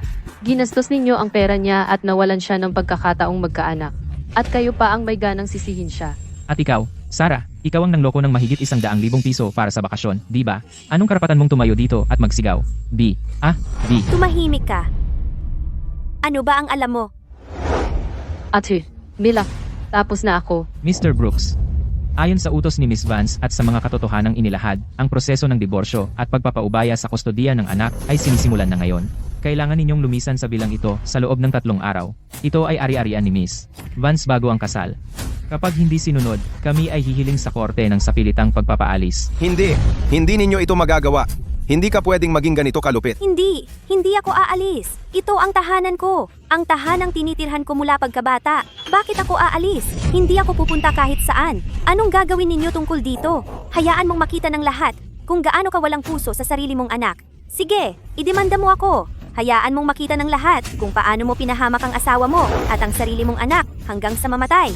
Ginastos ninyo ang pera niya at nawalan siya ng pagkakataong magkaanak. At kayo pa ang may ganang sisihin siya. at ikaw, Sarah, ikaw ang nangloko ng mahigit 100,000 piso para sa bakasyon, di ba? Anong karapatan mong tumayo dito at magsigaw? B. Tumahimik ka. Ano ba ang alam mo? Ate, Mila, tapos na ako. Mr. Brooks. Ayon sa utos ni Miss Vance at sa mga katotohanang inilahad, ang proseso ng diborsyo at pagpapaubaya sa kustodiya ng anak ay sinisimulan na ngayon. Kailangan ninyong lumisan sa bilang ito sa loob ng 3 araw. Ito ay ari-arian ni Miss Vance bago ang kasal. Kapag hindi sinunod, kami ay hihiling sa korte ng sapilitang pagpapaalis. Hindi ninyo ito magagawa. Hindi ka pwedeng maging ganito kalupit. Hindi ako aalis. Ito ang tahanan ko. Ang tahanang tinitirhan ko mula pagkabata. Bakit ako aalis? Hindi ako pupunta kahit saan. Anong gagawin ninyo tungkol dito? Hayaan mong makita ng lahat kung gaano ka walang puso sa sarili mong anak. Sige, idemanda mo ako. Hayaan mong makita ng lahat kung paano mo pinahamak ang asawa mo at ang sarili mong anak hanggang sa mamatay.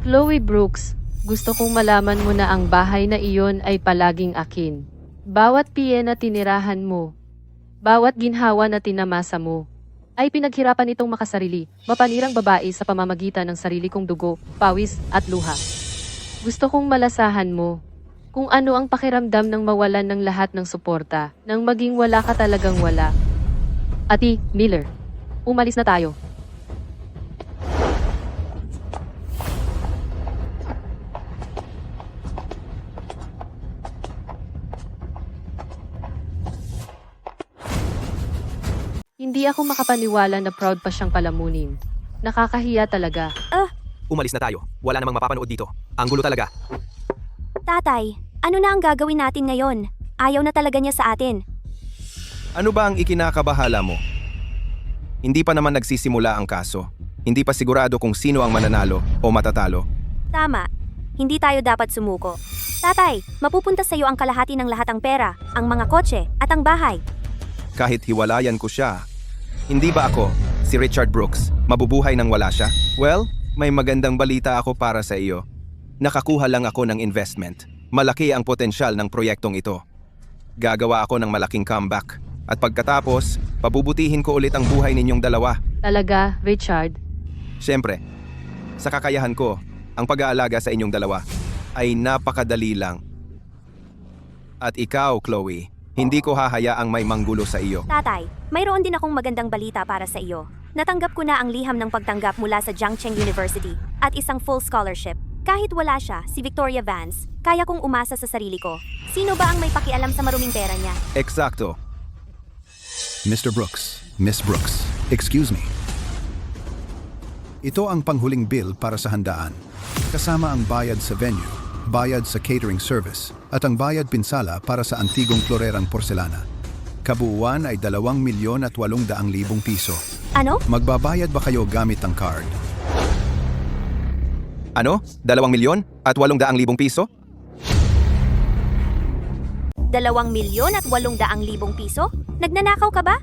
Chloe Brooks, gusto kong malaman mo na ang bahay na iyon ay palaging akin. Bawat piye na tinirahan mo, bawat ginhawa na tinamasa mo, ay pinaghirapan itong makasarili, mapanirang babae sa pamamagitan ng sarili kong dugo, pawis at luha. Gusto kong malasahan mo kung ano ang pakiramdam ng mawalan ng lahat ng suporta, nang maging wala ka talagang wala. Ati, Miller, umalis na tayo. Hindi ako makapaniwala na proud pa siyang palamunin. Nakakahiya talaga. Umalis na tayo. Wala namang mapapanood dito. Ang gulo talaga. Tatay, ano na ang gagawin natin ngayon? Ayaw na talaga niya sa atin. Ano ba ang ikinakabahala mo? Hindi pa naman nagsisimula ang kaso. Hindi pa sigurado kung sino ang mananalo o matatalo. Tama, hindi tayo dapat sumuko. Tatay, mapupunta sa iyo ang kalahati ng lahat ang pera, ang mga kotse, at ang bahay. Kahit hiwalayan ko siya. Hindi ba ako, si Richard Brooks, mabubuhay nang wala siya? Well, may magandang balita ako para sa iyo. Nakakuha lang ako ng investment. Malaki ang potensyal ng proyektong ito. Gagawa ako ng malaking comeback. At pagkatapos, pabubutihin ko ulit ang buhay ninyong dalawa. Talaga, Richard? Siyempre, sa kakayahan ko, ang pag-aalaga sa inyong dalawa ay napakadali lang. At ikaw, Chloe, hindi ko hahayaang may manggulo sa iyo. Tatay, mayroon din akong magandang balita para sa iyo. Natanggap ko na ang liham ng pagtanggap mula sa Jiangcheng University at isang full scholarship. Kahit wala siya, si Victoria Vance, kaya kong umasa sa sarili ko. Sino ba ang may pakialam sa maruming pera niya? Eksakto. Mr. Brooks, Miss Brooks, excuse me. Ito ang panghuling bill para sa handaan. Kasama ang bayad sa venue, bayad sa catering service, at ang bayad pinsala para sa antigong florerang porselana. Kabuuan ay 2,800,000 piso. Ano? Magbabayad ba kayo gamit ang card? Ano? 2,800,000 piso? 2,800,000 piso? Nagnanakaw ka ba?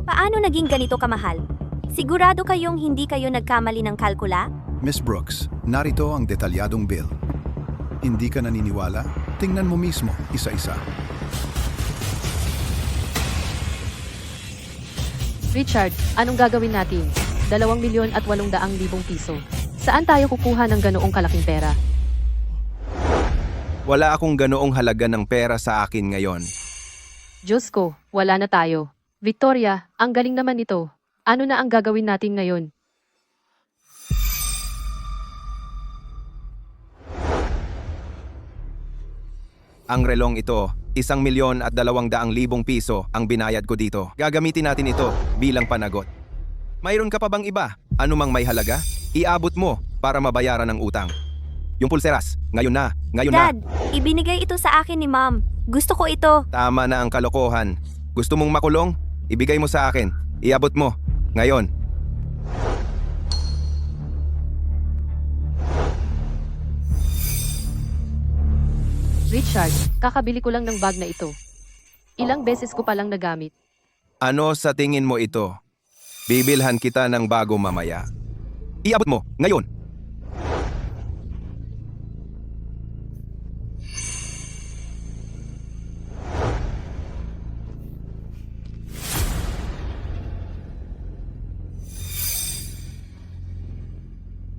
Paano naging ganito kamahal? Sigurado kayong hindi kayo nagkamali ng kalkula? Miss Brooks, narito ang detalyadong bill. Hindi ka naniniwala? Tingnan mo mismo, isa-isa. Richard, anong gagawin natin? 2,800,000 piso. Saan tayo kukuha ng ganoong kalaking pera? Wala akong ganoong halaga ng pera sa akin ngayon. Diyos ko, wala na tayo. Victoria, ang galing naman nito. Ano na ang gagawin natin ngayon? Ang relong ito, 1,200,000 piso ang binayad ko dito. Gagamitin natin ito bilang panagot. Mayroon ka pa bang iba? Ano mang may halaga? Iabot mo para mabayaran ang utang. Yung pulseras, ngayon na. Dad, ibinigay ito sa akin ni Mom. Gusto ko ito. Tama na ang kalokohan. Gusto mong makulong? Ibigay mo sa akin. Iabot mo. Ngayon. Richard, kakabili ko lang ng bag na ito. Ilang beses ko palang nagamit. Ano sa tingin mo ito? Bibilhan kita ng bago mamaya. Iabot mo. Ngayon.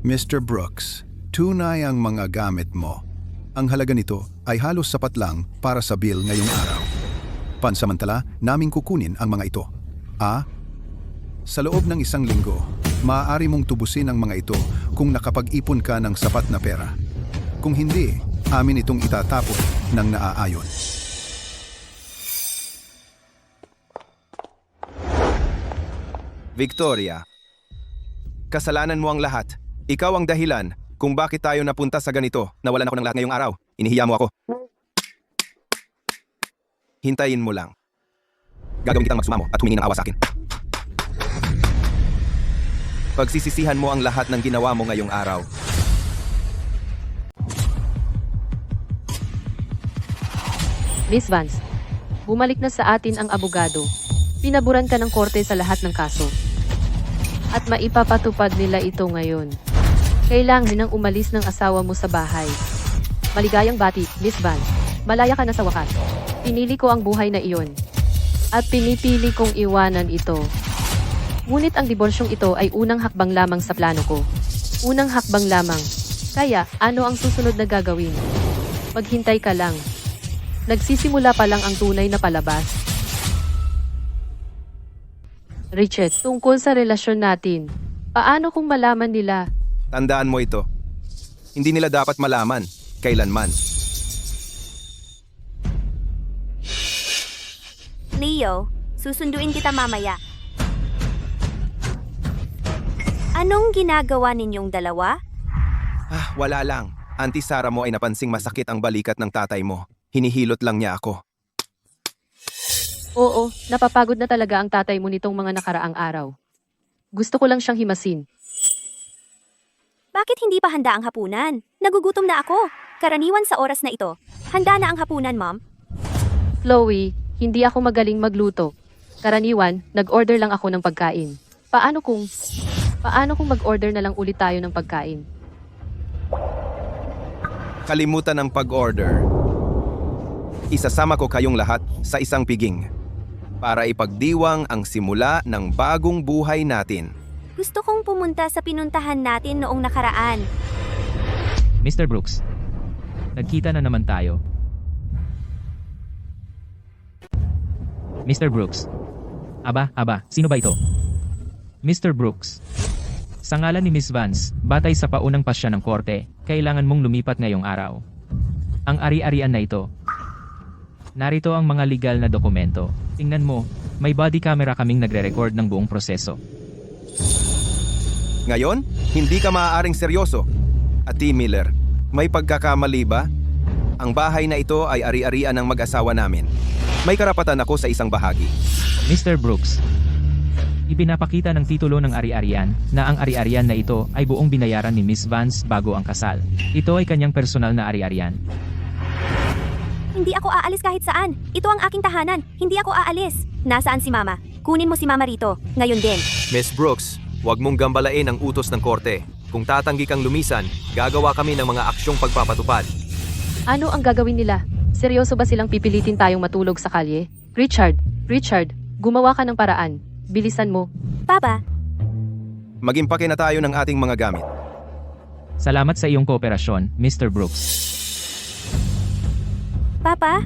Mr. Brooks, tunay ang mga gamit mo. Ang halaga nito ay halos sapat lang para sa bill ngayong araw. Pansamantala, naming kukunin ang mga ito. Sa loob ng 1 linggo, maaari mong tubusin ang mga ito kung nakapag-ipon ka ng sapat na pera. Kung hindi, amin itong itatapon ng naaayon. Victoria, kasalanan mo ang lahat. Ikaw ang dahilan kung bakit tayo napunta sa ganito. Nawalan ako ng lahat ngayong araw. Inihiya mo ako. Hintayin mo lang. Gagawin kitang magsumamo at humingi ng awa sa akin. Pagsisisihan mo ang lahat ng ginawa mo ngayong araw. Miss Vance, bumalik na sa atin ang abogado. Pinaburan ka ng korte sa lahat ng kaso. At maipapatupad nila ito ngayon. Kailangan nang umalis ng asawa mo sa bahay. Maligayang bati, Miss Vance. Malaya ka na sa wakas. Pinili ko ang buhay na iyon. At pinipili kong iwanan ito. Ngunit ang diborsyong ito ay unang hakbang lamang sa plano ko. Unang hakbang lamang. Kaya, ano ang susunod na gagawin? Maghintay ka lang. Nagsisimula pa lang ang tunay na palabas. Richard, tungkol sa relasyon natin, paano kung malaman nila? Tandaan mo ito. Hindi nila dapat malaman, kailanman. Leo, susunduin kita mamaya. Anong ginagawa ninyong dalawa? Wala lang. Auntie Sarah mo ay napansing masakit ang balikat ng tatay mo. Hinihilot lang niya ako. Oo, napapagod na talaga ang tatay mo nitong mga nakaraang araw. Gusto ko lang siyang himasin. Bakit hindi pa handa ang hapunan? Nagugutom na ako. Karaniwan sa oras na ito. Handa na ang hapunan, Mom. Chloe, hindi ako magaling magluto. Karaniwan, nag-order lang ako ng pagkain. Paano kung mag-order na lang ulit tayo ng pagkain? Kalimutan ang pag-order. Isasama ko kayong lahat sa isang piging para ipagdiwang ang simula ng bagong buhay natin. Gusto kong pumunta sa pinuntahan natin noong nakaraan. Mr. Brooks, nagkita na naman tayo. Mr. Brooks. Aba, sino ba ito? Mr. Brooks. Sa ngalan ni Miss Vance, batay sa paunang pasya ng korte, kailangan mong lumipat ngayong araw. Ang ari-arian na ito. Narito ang mga legal na dokumento. Tingnan mo, may body camera kaming nagre-record ng buong proseso. Ngayon, hindi ka maaaring seryoso. At T. Miller, may pagkakamali ba? Ang bahay na ito ay ari-arian ng mag-asawa namin. May karapatan ako sa isang bahagi. Mr. Brooks, ibinapakita ng titulo ng ari-arian na ang ari-arian na ito ay buong binayaran ni Miss Vance bago ang kasal. Ito ay kanyang personal na ari-arian. Hindi ako aalis kahit saan. Ito ang aking tahanan. Hindi ako aalis. Nasaan si Mama? Kunin mo si Mama rito. Ngayon din. Miss Brooks, huwag mong gambalain ang utos ng korte. Kung tatanggi kang lumisan, gagawa kami ng mga aksyong pagpapatupad. Ano ang gagawin nila? Seryoso ba silang pipilitin tayong matulog sa kalye? Richard, gumawa ka ng paraan. Bilisan mo. Papa, Mag-impake na tayo ng ating mga gamit. Salamat sa iyong kooperasyon, Mr. Brooks. Papa,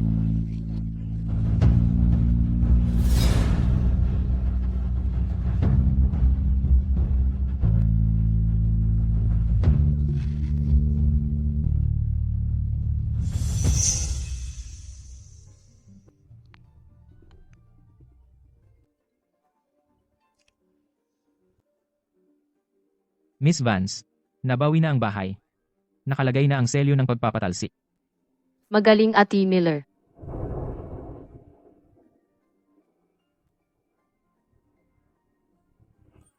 Miss Vance, nabawi na ang bahay. Nakalagay na ang selyo ng pagpapatalsik. Magaling, Ate Miller.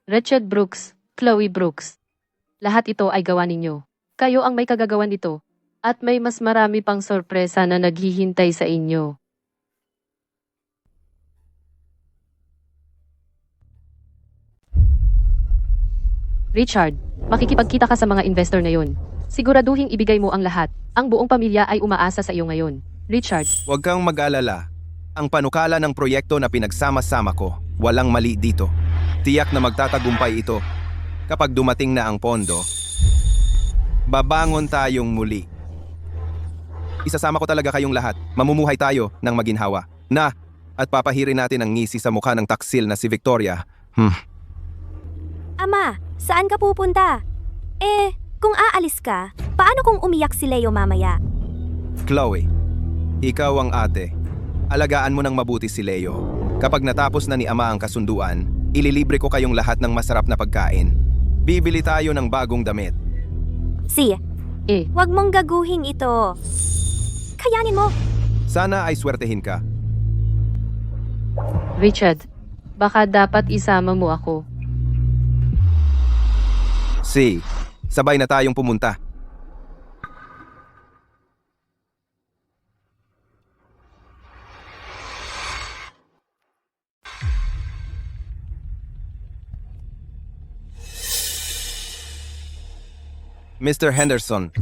Richard Brooks, Chloe Brooks. Lahat ito ay gawa ninyo. Kayo ang may kagagawan nito. At may mas marami pang sorpresa na naghihintay sa inyo. Richard, makikipagkita ka sa mga investor na yun. Siguraduhing ibigay mo ang lahat. Ang buong pamilya ay umaasa sa iyo ngayon. Richard, Huwag kang mag-alala. Ang panukala ng proyekto na pinagsama-sama ko, walang mali dito. Tiyak na magtatagumpay ito. Kapag dumating na ang pondo, babangon tayong muli. Isasama ko talaga kayong lahat. Mamumuhay tayo ng maginhawa. At papahirin natin ang ngisi sa mukha ng taksil na si Victoria. Ama, saan ka pupunta? Kung aalis ka, paano kung umiyak si Leo mamaya? Chloe, ikaw ang ate. Alagaan mo ng mabuti si Leo. Kapag natapos na ni Ama ang kasunduan, ililibre ko kayong lahat ng masarap na pagkain. Bibili tayo ng bagong damit. Huwag mong gaguhin ito. Kayanin mo. Sana ay swertehin ka. Richard, baka dapat isama mo ako. Sabay na tayong pumunta. Mr. Henderson.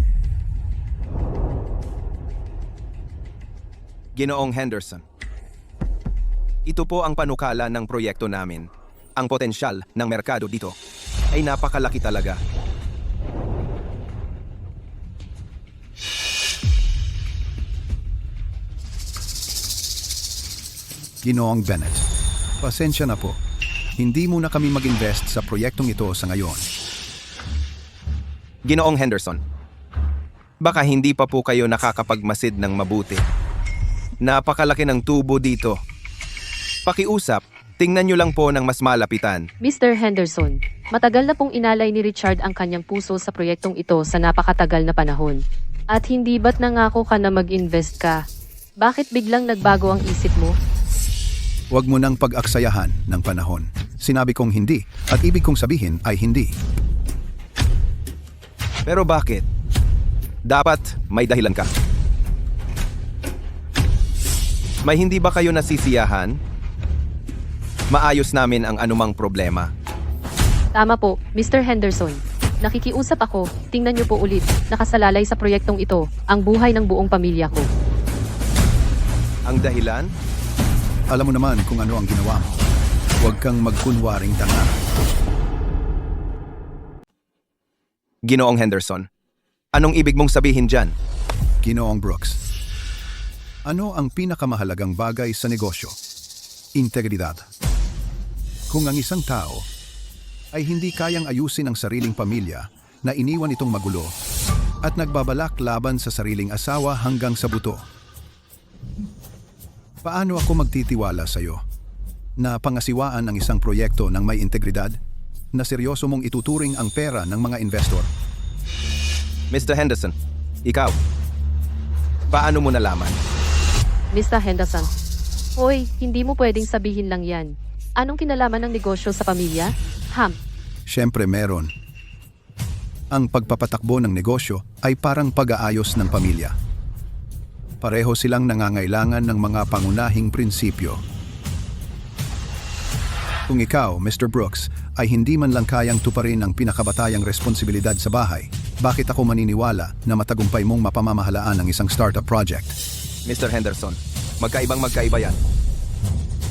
Ginoong Henderson. Ito po ang panukala ng proyekto namin. Ang potensyal ng merkado dito ay napakalaki talaga. Ginoong Bennett, pasensya na po. Hindi muna kami mag-invest sa proyektong ito sa ngayon. Ginoong Henderson, baka hindi pa po kayo nakakapagmasid ng mabuti. Napakalaki ng tubo dito. Pakiusap, tingnan nyo lang po ng mas malapitan. Mr. Henderson, matagal na pong inalay ni Richard ang kanyang puso sa proyektong ito sa napakatagal na panahon. At hindi ba't nangako ka na mag-invest ka? Bakit biglang nagbago ang isip mo? Huwag mo nang pag-aksayahan ng panahon. Sinabi kong hindi at ibig kong sabihin ay hindi. Pero bakit? Dapat may dahilan ka. May hindi ba kayo nasisiyahan? Maayos namin ang anumang problema. Tama po, Mr. Henderson. Nakikiusap ako, tingnan niyo po ulit, nakasalalay sa proyektong ito, ang buhay ng buong pamilya ko. Ang dahilan? Alam mo naman kung ano ang ginawa mo. Huwag kang magkunwaring tanga. Ginoong Henderson, anong ibig mong sabihin dyan? Ginoong Brooks, ano ang pinakamahalagang bagay sa negosyo? Integridad. Kung ang isang tao ay hindi kayang ayusin ang sariling pamilya na iniwan itong magulo at nagbabalak laban sa sariling asawa hanggang sa buto, paano ako magtitiwala sa iyo na pangasiwaan ang isang proyekto ng may integridad na seryoso mong ituturing ang pera ng mga investor? Mr. Henderson, ikaw, paano mo nalaman? Mr. Henderson, hoy, hindi mo pwedeng sabihin lang yan. Anong kinalaman ng negosyo sa pamilya? Siyempre meron. Ang pagpapatakbo ng negosyo ay parang pag-aayos ng pamilya. Pareho silang nangangailangan ng mga pangunahing prinsipyo. Kung ikaw, Mr. Brooks, ay hindi man lang kayang tuparin ang pinakabatayang responsibilidad sa bahay, bakit ako maniniwala na matagumpay mong mapamamahalaan ang isang startup project? Mr. Henderson, magkaiba yan.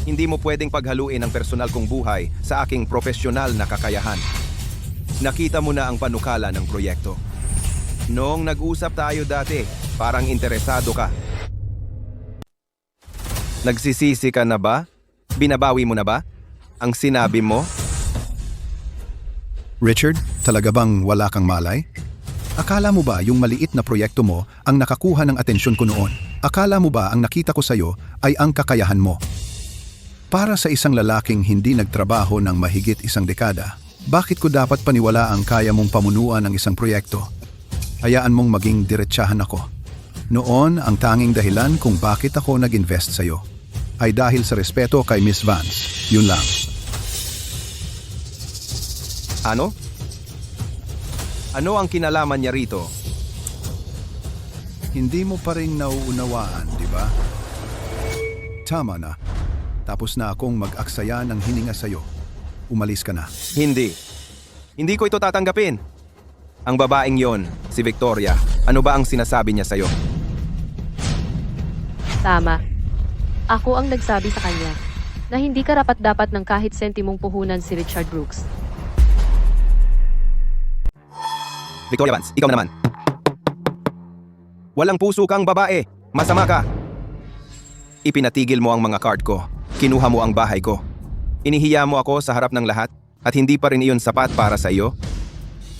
Hindi mo pwedeng paghaluin ang personal kong buhay sa aking profesional na kakayahan. Nakita mo na ang panukala ng proyekto. Noong nag-usap tayo dati, parang interesado ka. Nagsisisi ka na ba? Binabawi mo na ba ang sinabi mo? Richard, talaga bang wala kang malay? Akala mo ba yung maliit na proyekto mo ang nakakuha ng atensyon ko noon? Akala mo ba ang nakita ko sa'yo ay ang kakayahan mo? Para sa isang lalaking hindi nagtrabaho ng mahigit isang dekada, bakit ko dapat paniwala ang kaya mong pamunuan ng isang proyekto? Hayaan mong maging diretsahan ako. Noon, ang tanging dahilan kung bakit ako nag-invest sa'yo ay dahil sa respeto kay Miss Vance. Yun lang. Ano? Ano ang kinalaman niya rito? Hindi mo pa rin nauunawaan, di ba? Tama na. Tapos na akong mag-aksaya ng hininga sa'yo. Umalis ka na. Hindi. Hindi ko ito tatanggapin. Ang babaeng yon, si Victoria, ano ba ang sinasabi niya sa'yo? Tama. Ako ang nagsabi sa kanya na hindi karapat-dapat ng kahit sentimong puhunan si Richard Brooks. Victoria Vance, ikaw naman. Walang puso kang babae. Masama ka. Ipinatigil mo ang mga card ko. Kinuha mo ang bahay ko. Inihiya mo ako sa harap ng lahat at hindi pa rin iyon sapat para sa iyo.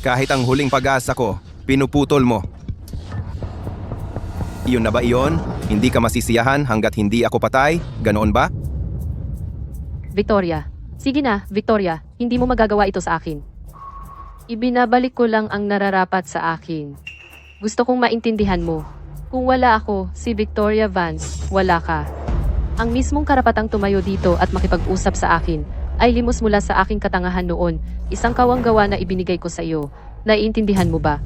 Kahit ang huling pag-asa ko, pinuputol mo. Iyon na ba iyon? Hindi ka masisiyahan hanggat hindi ako patay? Ganoon ba? Victoria. Sige na, Victoria. Hindi mo magagawa ito sa akin. Ibinabalik ko lang ang nararapat sa akin. Gusto kong maintindihan mo. Kung wala ako, si Victoria Vance, wala ka. Ang mismong karapatang tumayo dito at makipag-usap sa akin ay limos mula sa aking katangahan noon, isang kawanggawa na ibinigay ko sa iyo. Naiintindihan mo ba?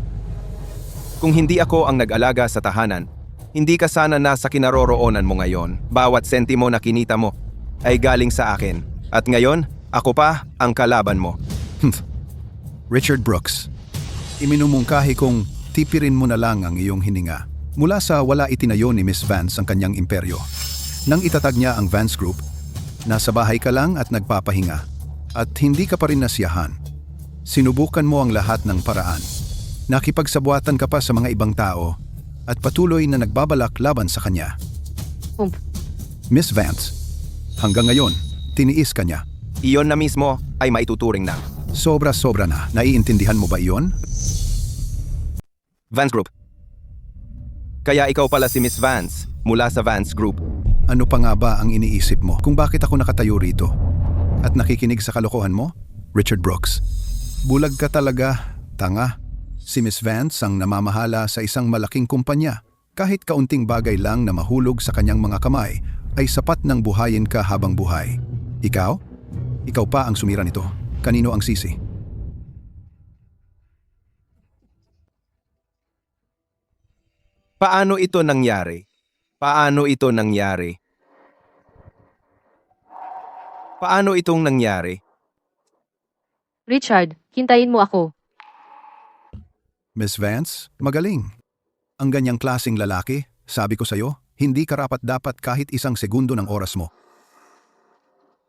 Kung hindi ako ang nag-alaga sa tahanan, hindi ka sana nasa kinaroroonan mo ngayon. Bawat sentimo na kinita mo ay galing sa akin. At ngayon, ako pa ang kalaban mo. Richard Brooks, iminumungkahi kong tipirin mo na lang ang iyong hininga. Mula sa wala itinayo ni Miss Vance ang kanyang imperyo. Nang itatag niya ang Vance Group, nasa bahay ka lang at nagpapahinga. At hindi ka pa rin nasiyahan. Sinubukan mo ang lahat ng paraan. Nakipagsabuatan ka pa sa mga ibang tao at patuloy na nagbabalak laban sa kanya. Miss Vance, hanggang ngayon, tiniis ka niya. Iyon na mismo ay maituturing na. Sobra-sobra na. Naiintindihan mo ba iyon? Vance Group. Kaya ikaw pala si Miss Vance mula sa Vance Group. Ano pa nga ba ang iniisip mo kung bakit ako nakatayo rito? At nakikinig sa kalokohan mo? Richard Brooks. Bulag ka talaga, tanga. Si Miss Vance ang namamahala sa isang malaking kumpanya. Kahit kaunting bagay lang na mahulog sa kanyang mga kamay ay sapat ng buhayin ka habang buhay. Ikaw? Ikaw pa ang sumira nito. Kanino ang sisi? Paano ito nangyari? Paano ito nangyari? Paano itong nangyari? Richard, hintayin mo ako. Miss Vance, magaling. Ang ganyang klaseng lalaki, sabi ko sa'yo, hindi karapat-dapat kahit isang segundo ng oras mo.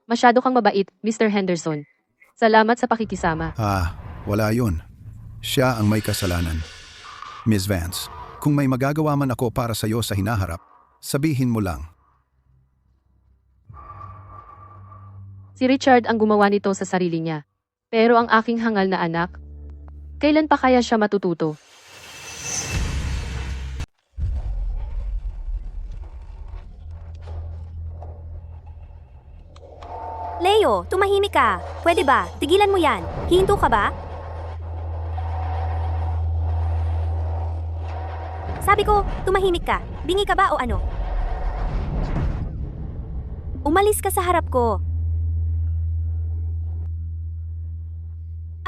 Masyado kang mabait, Mr. Henderson. Salamat sa pakikisama. Wala yun. Siya ang may kasalanan. Miss Vance, kung may magagawa man ako para sa'yo sa hinaharap, sabihin mo lang. Si Richard ang gumawa nito sa sarili niya. Pero ang aking hangal na anak, kailan pa kaya siya matututo? Leo, tumahimik ka. Pwede ba? Tigilan mo yan. Hihinto ka ba? Sabi ko, tumahimik ka. Bingi ka ba o ano? Umalis ka sa harap ko.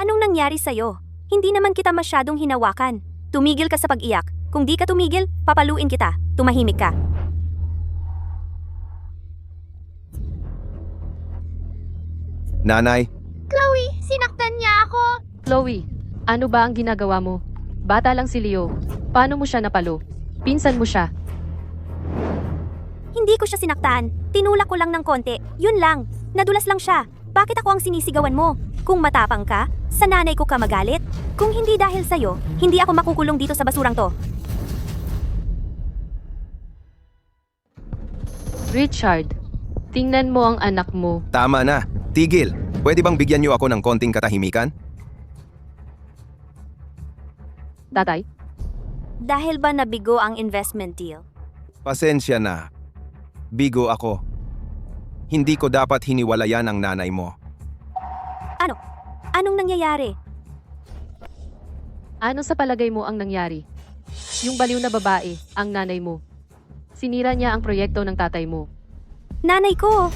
Anong nangyari sa'yo? Hindi naman kita masyadong hinawakan. Tumigil ka sa pag-iyak. Kung di ka tumigil, papaluin kita. tumahimik ka. Nanay, Chloe, sinaktan niya ako. Chloe, ano ba ang ginagawa mo? Bata lang si Leo. Paano mo siya napalo? Pinsan mo siya. Hindi ko siya sinaktan. Tinulak ko lang ng konti. Yun lang. Nadulas lang siya. Bakit ako ang sinisigawan mo? Kung matapang ka, sa nanay ko ka magalit? Kung hindi dahil sa'yo, hindi ako makukulong dito sa basurang to. Richard, tingnan mo ang anak mo. tama na. Tigil. Pwede bang bigyan niyo ako ng konting katahimikan? Tatay, Dahil ba nabigo ang investment deal? Pasensya na. Bigo ako. Hindi ko dapat hiniwalayan ang nanay mo. Anong nangyayari? ano sa palagay mo ang nangyari? Yung baliw na babae, ang nanay mo. Sinira niya ang proyekto ng tatay mo. Nanay ko!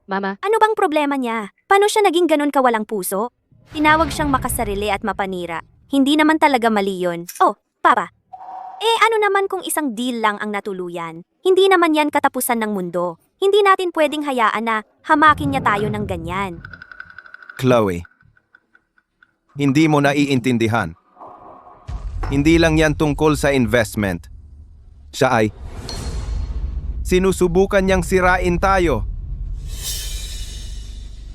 Mama, Ano bang problema niya? Paano siya naging ganun kawalang puso? Tinawag siyang makasarili at mapanira. Hindi naman talaga mali yun. Oh, Papa. Ano naman kung isang deal lang ang natuluyan? Hindi naman yan katapusan ng mundo. Hindi natin pwedeng hayaan na hamakin niya tayo ng ganyan. Chloe, hindi mo naiintindihan. Hindi lang yan tungkol sa investment. Siya ay sinusubukan niyang sirain tayo.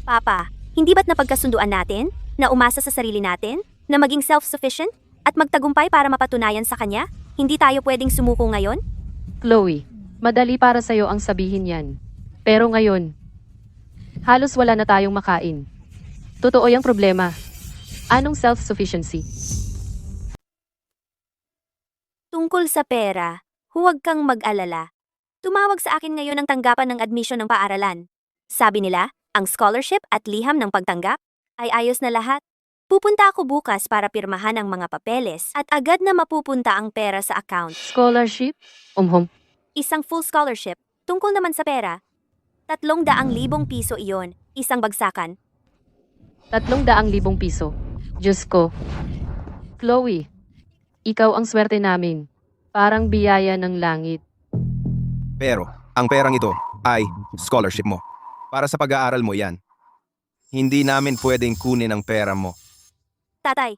Papa, hindi ba't napagkasunduan natin? Na umasa sa sarili natin? Na maging self-sufficient? At magtagumpay para mapatunayan sa kanya? Hindi tayo pwedeng sumuko ngayon? Chloe, madali para sa'yo ang sabihin yan. Pero ngayon, halos wala na tayong makain. Totoo yung problema. Anong self-sufficiency? Tungkol sa pera, huwag kang mag-alala. Tumawag sa akin ngayon ang tanggapan ng admission ng paaralan. Sabi nila, ang scholarship at liham ng pagtanggap ay ayos na lahat. Pupunta ako bukas para pirmahan ang mga papeles at agad na mapupunta ang pera sa account. Scholarship? Isang full scholarship, tungkol naman sa pera. 300,000 piso iyon, isang bagsakan. 300,000 piso. Diyos ko. Chloe, ikaw ang swerte namin. Parang biyaya ng langit. Pero, ang perang ito ay scholarship mo. Para sa pag-aaral mo yan. Hindi namin pwedeng kunin ang pera mo. Tatay,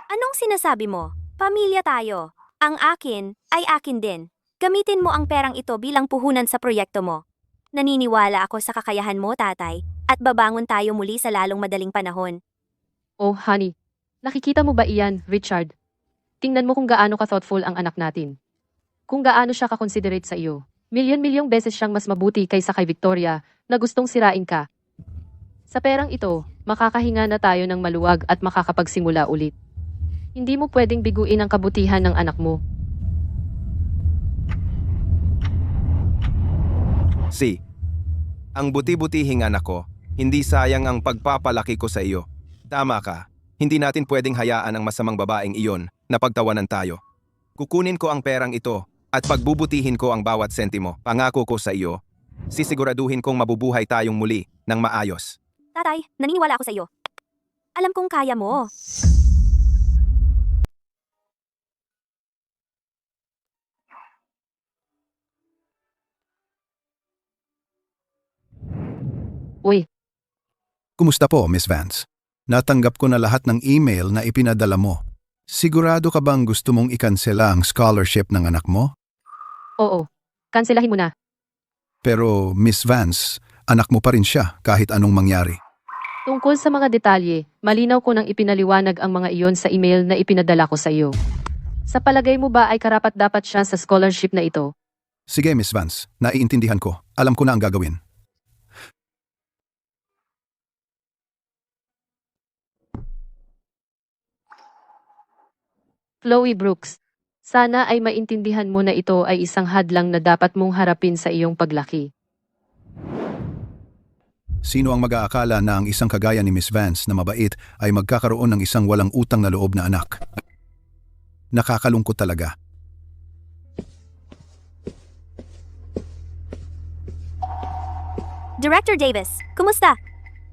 anong sinasabi mo? Pamilya tayo. Ang akin ay akin din. Gamitin mo ang perang ito bilang puhunan sa proyekto mo. Naniniwala ako sa kakayahan mo, tatay, at babangon tayo muli sa lalong madaling panahon. Oh, honey. Nakikita mo ba iyan, Richard? Tingnan mo kung gaano ka-thoughtful ang anak natin. Kung gaano siya ka-considerate sa iyo. Milyon-milyong beses siyang mas mabuti kaysa kay Victoria na gustong sirain ka. Sa perang ito, makakahinga na tayo ng maluwag at makakapagsimula ulit. Hindi mo pwedeng biguin ang kabutihan ng anak mo. Ang buti-butihing anak ko, hindi sayang ang pagpapalaki ko sa iyo. Tama ka, hindi natin pwedeng hayaan ang masamang babaeng iyon na pagtawanan tayo. Kukunin ko ang perang ito at pagbubutihin ko ang bawat sentimo. Pangako ko sa iyo, sisiguraduhin kong mabubuhay tayong muli ng maayos. Tatay, naniniwala ako sa iyo. Alam kong kaya mo. Uy, Kumusta po, Miss Vance? Natanggap ko na lahat ng email na ipinadala mo. Sigurado ka bang gusto mong ikansela ang scholarship ng anak mo? oo. Kanselahin mo na. Pero, Miss Vance, anak mo pa rin siya kahit anong mangyari. Tungkol sa mga detalye, malinaw ko nang ipinaliwanag ang mga iyon sa email na ipinadala ko sa iyo. Sa palagay mo ba ay karapat-dapat siya sa scholarship na ito? Sige, Miss Vance, naiintindihan ko. Alam ko na ang gagawin. Chloe Brooks, sana ay maintindihan mo na ito ay isang hadlang na dapat mong harapin sa iyong paglaki. Sino ang mag-aakala na ang isang kagaya ni Miss Vance na mabait ay magkakaroon ng isang walang utang na loob na anak? Nakakalungkot talaga. Director Davis, kumusta?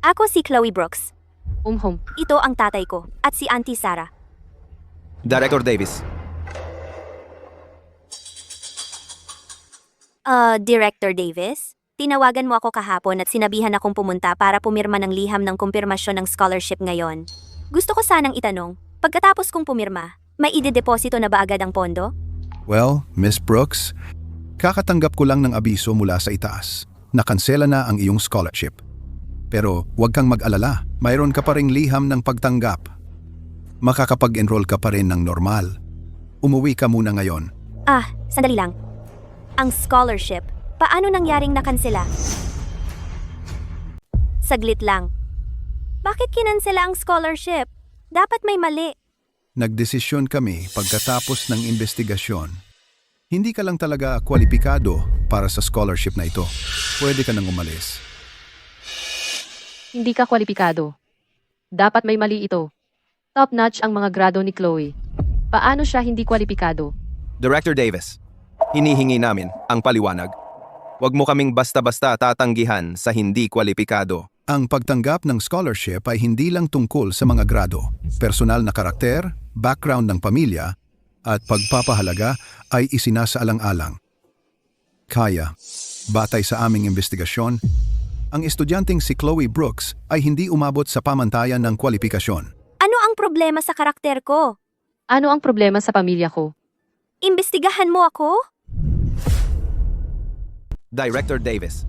Ako si Chloe Brooks. Ito ang tatay ko at si Auntie Sarah. Director Davis, Director Davis? Tinawagan mo ako kahapon at sinabihan akong pumunta para pumirma ng liham ng kumpirmasyon ng scholarship ngayon. Gusto ko sanang itanong, pagkatapos kong pumirma, may idedeposito na ba agad ang pondo? Well, Miss Brooks, kakatanggap ko lang ng abiso mula sa itaas. Nakansela na ang iyong scholarship. Pero huwag kang mag-alala, mayroon ka pa ring liham ng pagtanggap. Makakapag-enroll ka pa rin ng normal. Umuwi ka muna ngayon. Sandali lang. Ang scholarship, paano nangyaring nakansela? Saglit lang. Bakit kinansela ang scholarship? Dapat may mali. Nagdesisyon kami pagkatapos ng investigasyon. Hindi ka lang talaga kwalipikado para sa scholarship na ito. Pwede ka nang umalis. Hindi ka kwalipikado. Dapat may mali ito. Top-notch ang mga grado ni Chloe. Paano siya hindi kwalipikado? Director Davis, hinihingi namin ang paliwanag. Huwag mo kaming basta-basta tatanggihan sa hindi kwalipikado. Ang pagtanggap ng scholarship ay hindi lang tungkol sa mga grado. Personal na karakter, background ng pamilya, at pagpapahalaga ay isinasaalang-alang. Kaya, batay sa aming investigasyon, ang estudyanteng si Chloe Brooks ay hindi umabot sa pamantayan ng kwalifikasyon. Ano ang problema sa karakter ko? Ano ang problema sa pamilya ko? Imbestigahan mo ako? Director Davis,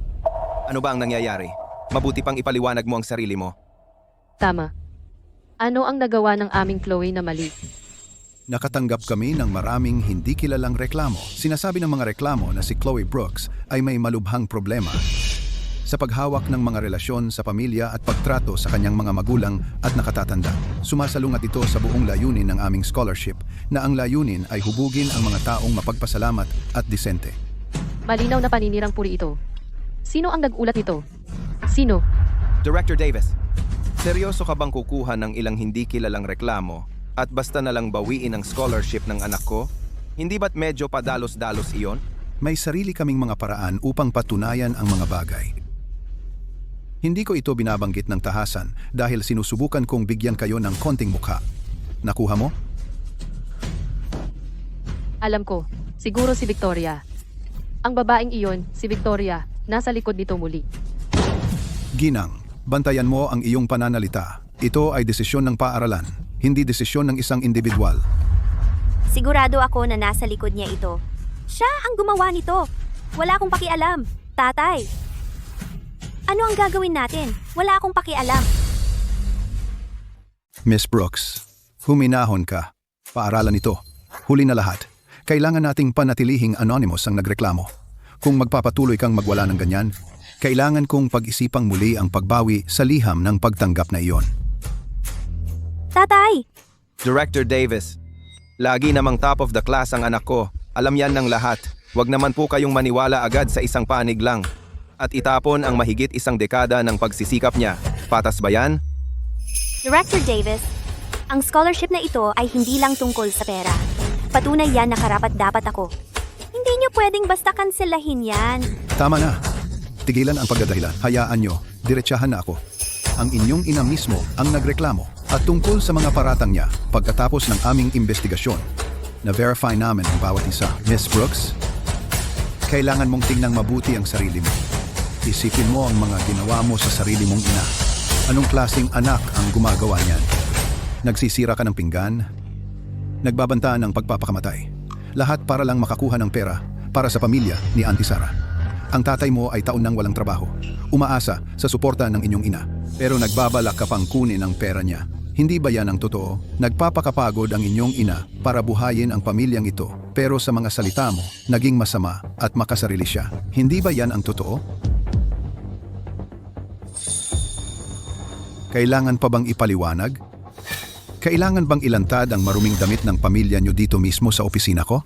ano ba ang nangyayari? Mabuti pang ipaliwanag mo ang sarili mo. Tama. Ano ang nagawa ng aming Chloe na mali? Nakatanggap kami ng maraming hindi kilalang reklamo. Sinasabi ng mga reklamo na si Chloe Brooks ay may malubhang problema sa paghawak ng mga relasyon sa pamilya at pagtrato sa kanyang mga magulang at nakatatanda. Sumasalungat ito sa buong layunin ng aming scholarship na ang layunin ay hubugin ang mga taong mapagpasalamat at disente. Malinaw na paninirang puri ito. Sino ang nag-ulat nito? Sino? Director Davis, seryoso ka bang kukuha ng ilang hindi kilalang reklamo at basta na lang bawiin ang scholarship ng anak ko? Hindi ba't medyo padalos-dalos iyon? May sarili kaming mga paraan upang patunayan ang mga bagay. Hindi ko ito binabanggit ng tahasan dahil sinusubukan kong bigyan kayo ng konting mukha. Nakuha mo? Alam ko. Siguro si Victoria. Ang babaeng iyon, si Victoria, nasa likod nito muli. Ginang, bantayan mo ang iyong pananalita. Ito ay desisyon ng paaralan, hindi desisyon ng isang individual. Sigurado ako na nasa likod niya ito. Siya ang gumawa nito. Wala akong pakialam. Tatay. Ano ang gagawin natin? Wala akong pakialam. Miss Brooks, huminahon ka. Paaralan ito. Huli na lahat. Kailangan nating panatilihing anonymous ang nagreklamo. Kung magpapatuloy kang magwala ng ganyan, kailangan kong pag-isipang muli ang pagbawi sa liham ng pagtanggap na iyon. Tatay! Director Davis, lagi namang top of the class ang anak ko. Alam yan ng lahat. Huwag naman po kayong maniwala agad sa isang panig lang. At itapon ang mahigit isang dekada ng pagsisikap niya. Patas ba yan? Director Davis, ang scholarship na ito ay hindi lang tungkol sa pera. Patunay yan na karapat-dapat ako. Hindi niyo pwedeng basta kanselahin yan. Tama na. Tigilan ang pagdadahilan. Hayaan nyo, diretsahan na ako. Ang inyong ina mismo ang nagreklamo at tungkol sa mga paratang niya pagkatapos ng aming investigasyon. Na-verify namin ang bawat isa. Miss Brooks, kailangan mong tingnan mabuti ang sarili mo. Isipin mo ang mga ginawa mo sa sarili mong ina. Anong klaseng anak ang gumagawa niyan? Nagsisira ka ng pinggan? Nagbabantaan ng pagpapakamatay. Lahat para lang makakuha ng pera para sa pamilya ni Auntie Sarah. Ang tatay mo ay taon nang walang trabaho. Umaasa sa suporta ng inyong ina. Pero nagbabalak ka pang kunin ang pera niya. Hindi ba yan ang totoo? Nagpapakapagod ang inyong ina para buhayin ang pamilyang ito. Pero sa mga salita mo, naging masama at makasarili siya. Hindi ba yan ang totoo? Kailangan pa bang ipaliwanag? Kailangan bang ilantad ang maruming damit ng pamilya nyo dito mismo sa opisina ko?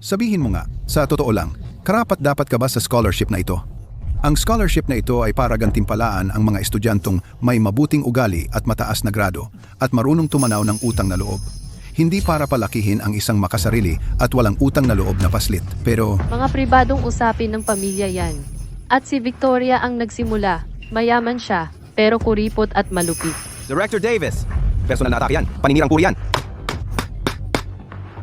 Sabihin mo nga, sa totoo lang, karapat-dapat ka ba sa scholarship na ito? Ang scholarship na ito ay para gantimpalaan ang mga estudyantong may mabuting ugali at mataas na grado at marunong tumanaw ng utang na loob. Hindi para palakihin ang isang makasarili at walang utang na loob na paslit. Pero Mga pribadong usapin ng pamilya yan. At si Victoria ang nagsimula. Mayaman siya, pero kuripot at malupit. Director Davis! Personal na atake yan. Paninirang puri yan.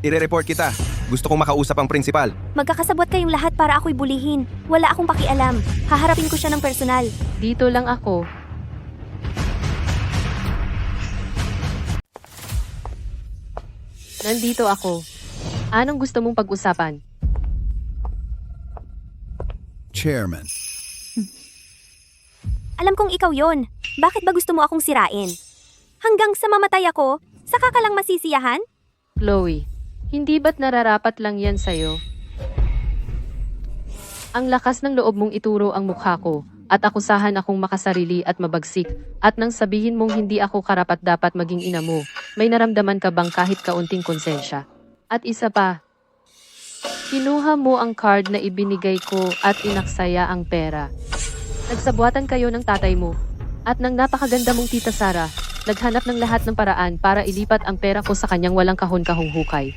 Ire-report kita. Gusto kong makausap ang principal. Magkakasabot kayong lahat para ako'y bulihin. Wala akong pakialam. Haharapin ko siya ng personal. Dito lang ako. Nandito ako. Anong gusto mong pag-usapan? Chairman. Alam kong ikaw yon. Bakit ba gusto mo akong sirain? Hanggang sa mamatay ako, saka ka lang masisiyahan? Chloe, hindi ba't nararapat lang yan sa'yo? Ang lakas ng loob mong ituro ang mukha ko at akusahan akong makasarili at mabagsik at nang sabihin mong hindi ako karapat-dapat maging ina mo, may naramdaman ka bang kahit kaunting konsensya? At isa pa, kinuha mo ang card na ibinigay ko at inaksaya ang pera. Nagsabuatan kayo ng tatay mo at ng napakaganda mong tita Sara, naghanap ng lahat ng paraan para ilipat ang pera ko sa kanyang walang kahon-kahong hukay.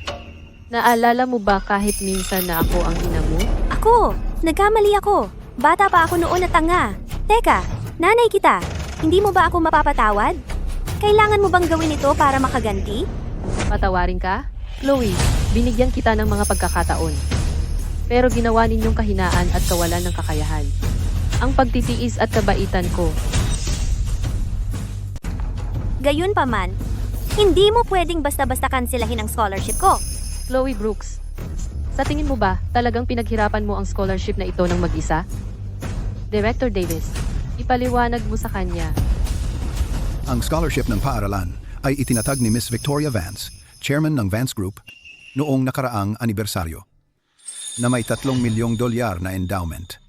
Naalala mo ba kahit minsan na ako ang ina mo? Ako! Nagkamali ako. Bata pa ako noon at tanga. Teka, nanay kita. Hindi mo ba ako mapapatawad? Kailangan mo bang gawin ito para makaganti? Patawarin ka? Chloe, binigyan kita ng mga pagkakataon. Pero ginawa ninyong kahinaan at kawalan ng kakayahan. Ang pagtitiis at kabaitan ko. Gayun pa man, hindi mo pwedeng basta-basta kansilahin ang scholarship ko. Chloe Brooks, sa tingin mo ba talagang pinaghirapan mo ang scholarship na ito ng mag-isa? Director Davis, ipaliwanag mo sa kanya. Ang scholarship ng paaralan ay itinatag ni Miss Victoria Vance, chairman ng Vance Group, noong nakaraang anibersaryo, na may $3 milyong na endowment.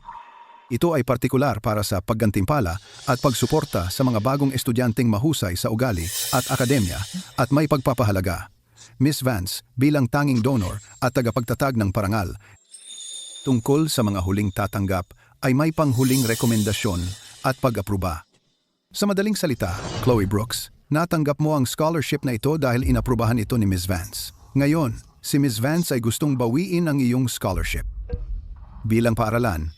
Ito ay partikular para sa paggantimpala at pagsuporta sa mga bagong estudyanteng mahusay sa ugali at akademya at may pagpapahalaga. Miss Vance bilang tanging donor at tagapagtatag ng parangal. Tungkol sa mga huling tatanggap ay may panghuling rekomendasyon at pag-apruba. Sa madaling salita, Chloe Brooks, natanggap mo ang scholarship na ito dahil inaprubahan ito ni Miss Vance. Ngayon, si Miss Vance ay gustong bawiin ang iyong scholarship. Bilang paaralan,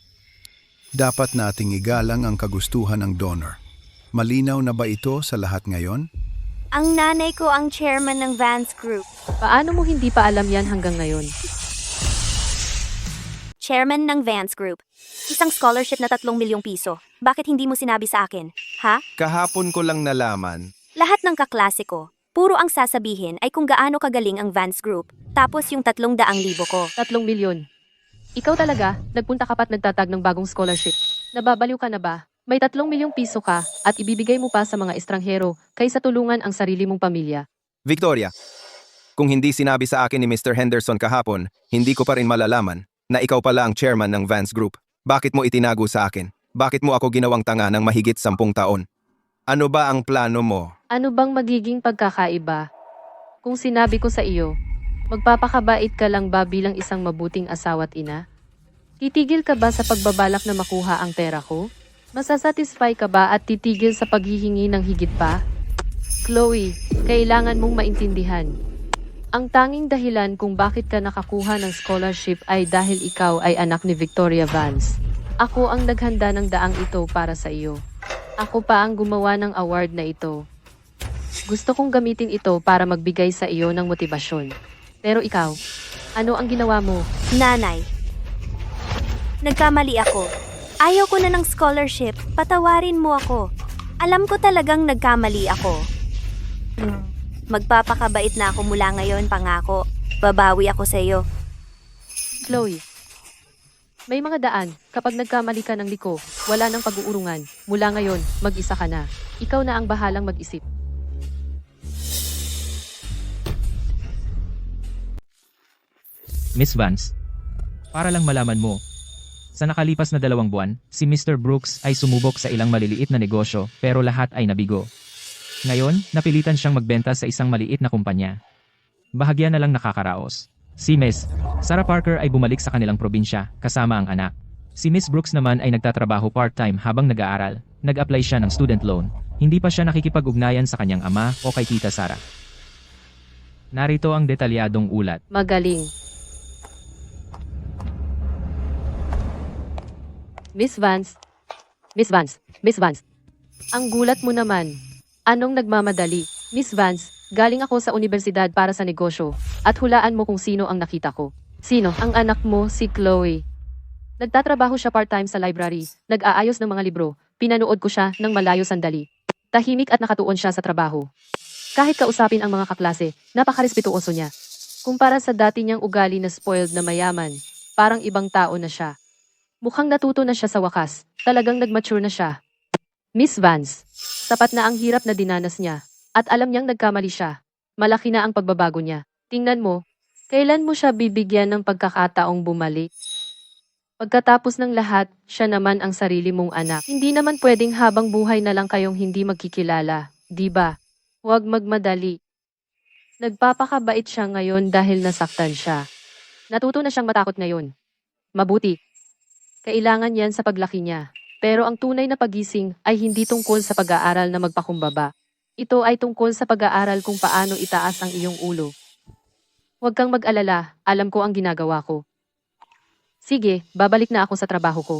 dapat nating igalang ang kagustuhan ng donor. Malinaw na ba ito sa lahat ngayon? Ang nanay ko ang chairman ng Vance Group. Paano mo hindi pa alam yan hanggang ngayon? Chairman ng Vance Group. Isang scholarship na 3 milyong piso. Bakit hindi mo sinabi sa akin? Ha? Kahapon ko lang nalaman. Lahat ng kaklase ko, puro ang sasabihin ay kung gaano kagaling ang Vance Group. Tapos yung 300,000 ko. 3 milyon. Ikaw talaga, nagpunta ka pa't nagtatag ng bagong scholarship. Nababaliw ka na ba? May 3 milyong piso ka at ibibigay mo pa sa mga estranghero kaysa tulungan ang sarili mong pamilya. Victoria, kung hindi sinabi sa akin ni Mr. Henderson kahapon, hindi ko pa rin malalaman na ikaw pala ang chairman ng Vance Group. Bakit mo itinago sa akin? Bakit mo ako ginawang tanga ng mahigit 10 taon? Ano ba ang plano mo? Ano bang magiging pagkakaiba? Kung sinabi ko sa iyo, magpapakabait ka lang ba bilang isang mabuting asawa't ina? Titigil ka ba sa pagbabalak na makuha ang pera ko? Masasatisfy ka ba at titigil sa paghihingi ng higit pa? Chloe, kailangan mong maintindihan. Ang tanging dahilan kung bakit ka nakakuha ng scholarship ay dahil ikaw ay anak ni Victoria Vance. Ako ang naghanda ng daang ito para sa iyo. Ako pa ang gumawa ng award na ito. Gusto kong gamitin ito para magbigay sa iyo ng motibasyon. Pero ikaw, ano ang ginawa mo? Nanay, nagkamali ako. Ayaw ko na ng scholarship. Patawarin mo ako. Alam ko talagang nagkamali ako. Magpapakabait na ako mula ngayon, pangako. Babawi ako sa iyo. Chloe, may mga daan, kapag nagkamali ka ng liko, wala nang pag-uurungan. Mula ngayon, mag-isa ka na. Ikaw na ang bahalang mag-isip. Miss Vance, para lang malaman mo, sa nakalipas na 2 buwan, si Mr. Brooks ay sumubok sa ilang maliliit na negosyo pero lahat ay nabigo. Ngayon, napilitan siyang magbenta sa isang maliit na kumpanya. Bahagya na lang nakakaraos. Si Miss Sarah Parker ay bumalik sa kanilang probinsya kasama ang anak. Si Miss Brooks naman ay nagtatrabaho part-time habang nag-aaral. Nag-apply siya ng student loan. Hindi pa siya nakikipag-ugnayan sa kanyang ama o kay Tita Sarah. Narito ang detalyadong ulat. Magaling. Miss Vance. Ang gulat mo naman. Anong nagmamadali? Miss Vance, galing ako sa universidad para sa negosyo. At hulaan mo kung sino ang nakita ko. Sino? Ang anak mo, si Chloe. Nagtatrabaho siya part-time sa library. Nag-aayos ng mga libro. Pinanood ko siya ng malayo sandali. Tahimik at nakatuon siya sa trabaho. Kahit kausapin ang mga kaklase, napakarespetuoso niya. Kumpara sa dati niyang ugali na spoiled na mayaman, parang ibang tao na siya. Mukhang natuto na siya sa wakas. Talagang nag-mature na siya. Miss Vance, sapat na ang hirap na dinanas niya. At alam niyang nagkamali siya. Malaki na ang pagbabago niya. Tingnan mo, kailan mo siya bibigyan ng pagkakataong bumalik? Pagkatapos ng lahat, siya naman ang sarili mong anak. Hindi naman pwedeng habang buhay na lang kayong hindi magkikilala, di ba? Huwag magmadali. Nagpapakabait siya ngayon dahil nasaktan siya. Natuto na siyang matakot ngayon. Mabuti. Kailangan yan sa paglaki niya. Pero ang tunay na pagising ay hindi tungkol sa pag-aaral na magpakumbaba. Ito ay tungkol sa pag-aaral kung paano itaas ang iyong ulo. Huwag kang mag-alala, alam ko ang ginagawa ko. Sige, babalik na ako sa trabaho ko.